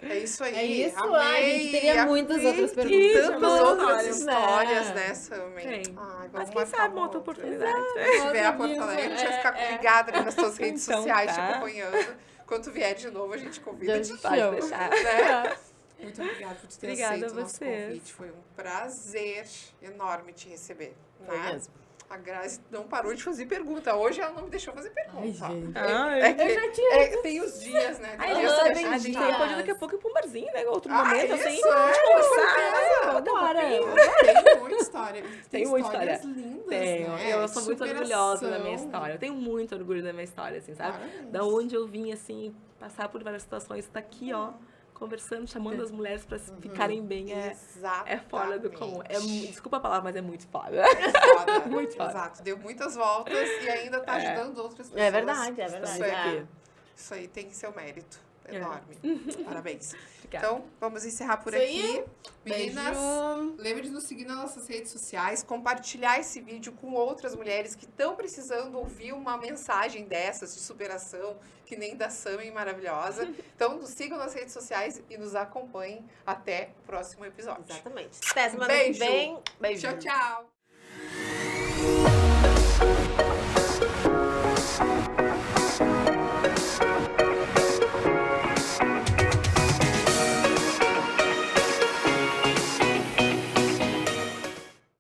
É isso aí. É isso, amei, a gente teria muitas amei. outras Tem perguntas. tantas Muitas outras histórias, histórias, né? né, Sammy? Tem. Ai, vamos Mas quem marcar sabe uma outra outra oportunidade. Se tiver a Porto Alegre, a gente vai ficar ligada ali nas tuas redes Então sociais, te tá. acompanhando. Quando tu vier de novo, a gente convida Já de te Pode chamo. deixar. né? Muito obrigada por ter Obrigada aceito a o nosso vocês. convite. Foi um prazer enorme te receber. Foi né? mesmo. A Grazi não parou de fazer pergunta. Hoje ela não me deixou fazer pergunta. Ai, gente. Ai, que, Eu já tinha tem os dias, né? Tem Ai, dias ela que tem a a gente gente dias. pode daqui a pouco ir pra um barzinho, né? Outro Ah, momento, isso, assim. é, Conversar. Bora. Tem muita história. Tem muita histórias história. lindas, Tenho. né? Eu sou muito Superação. orgulhosa da minha história. Eu tenho muito orgulho da minha história, assim, sabe? Parabéns. Da onde eu vim, assim, passar por várias situações, tá aqui, ó, conversando, chamando as mulheres pra ficarem bem. É fora do comum. Desculpa a palavra, mas é muito foda. Foda. Muito foda. Exato. Deu muitas voltas e ainda tá ajudando outras pessoas. É verdade, é verdade. Isso aí, É. isso aí tem seu mérito. Enorme. Parabéns. Obrigada. Então, vamos encerrar por Isso aqui. aí. Meninas, Beijo. lembre de nos seguir nas nossas redes sociais, compartilhar esse vídeo com outras mulheres que estão precisando ouvir uma mensagem dessas de superação, que nem da Sammy maravilhosa. Então, nos sigam nas redes sociais e nos acompanhem até o próximo episódio. Exatamente. Até semana que Beijo. vem. Beijo. Tchau, tchau.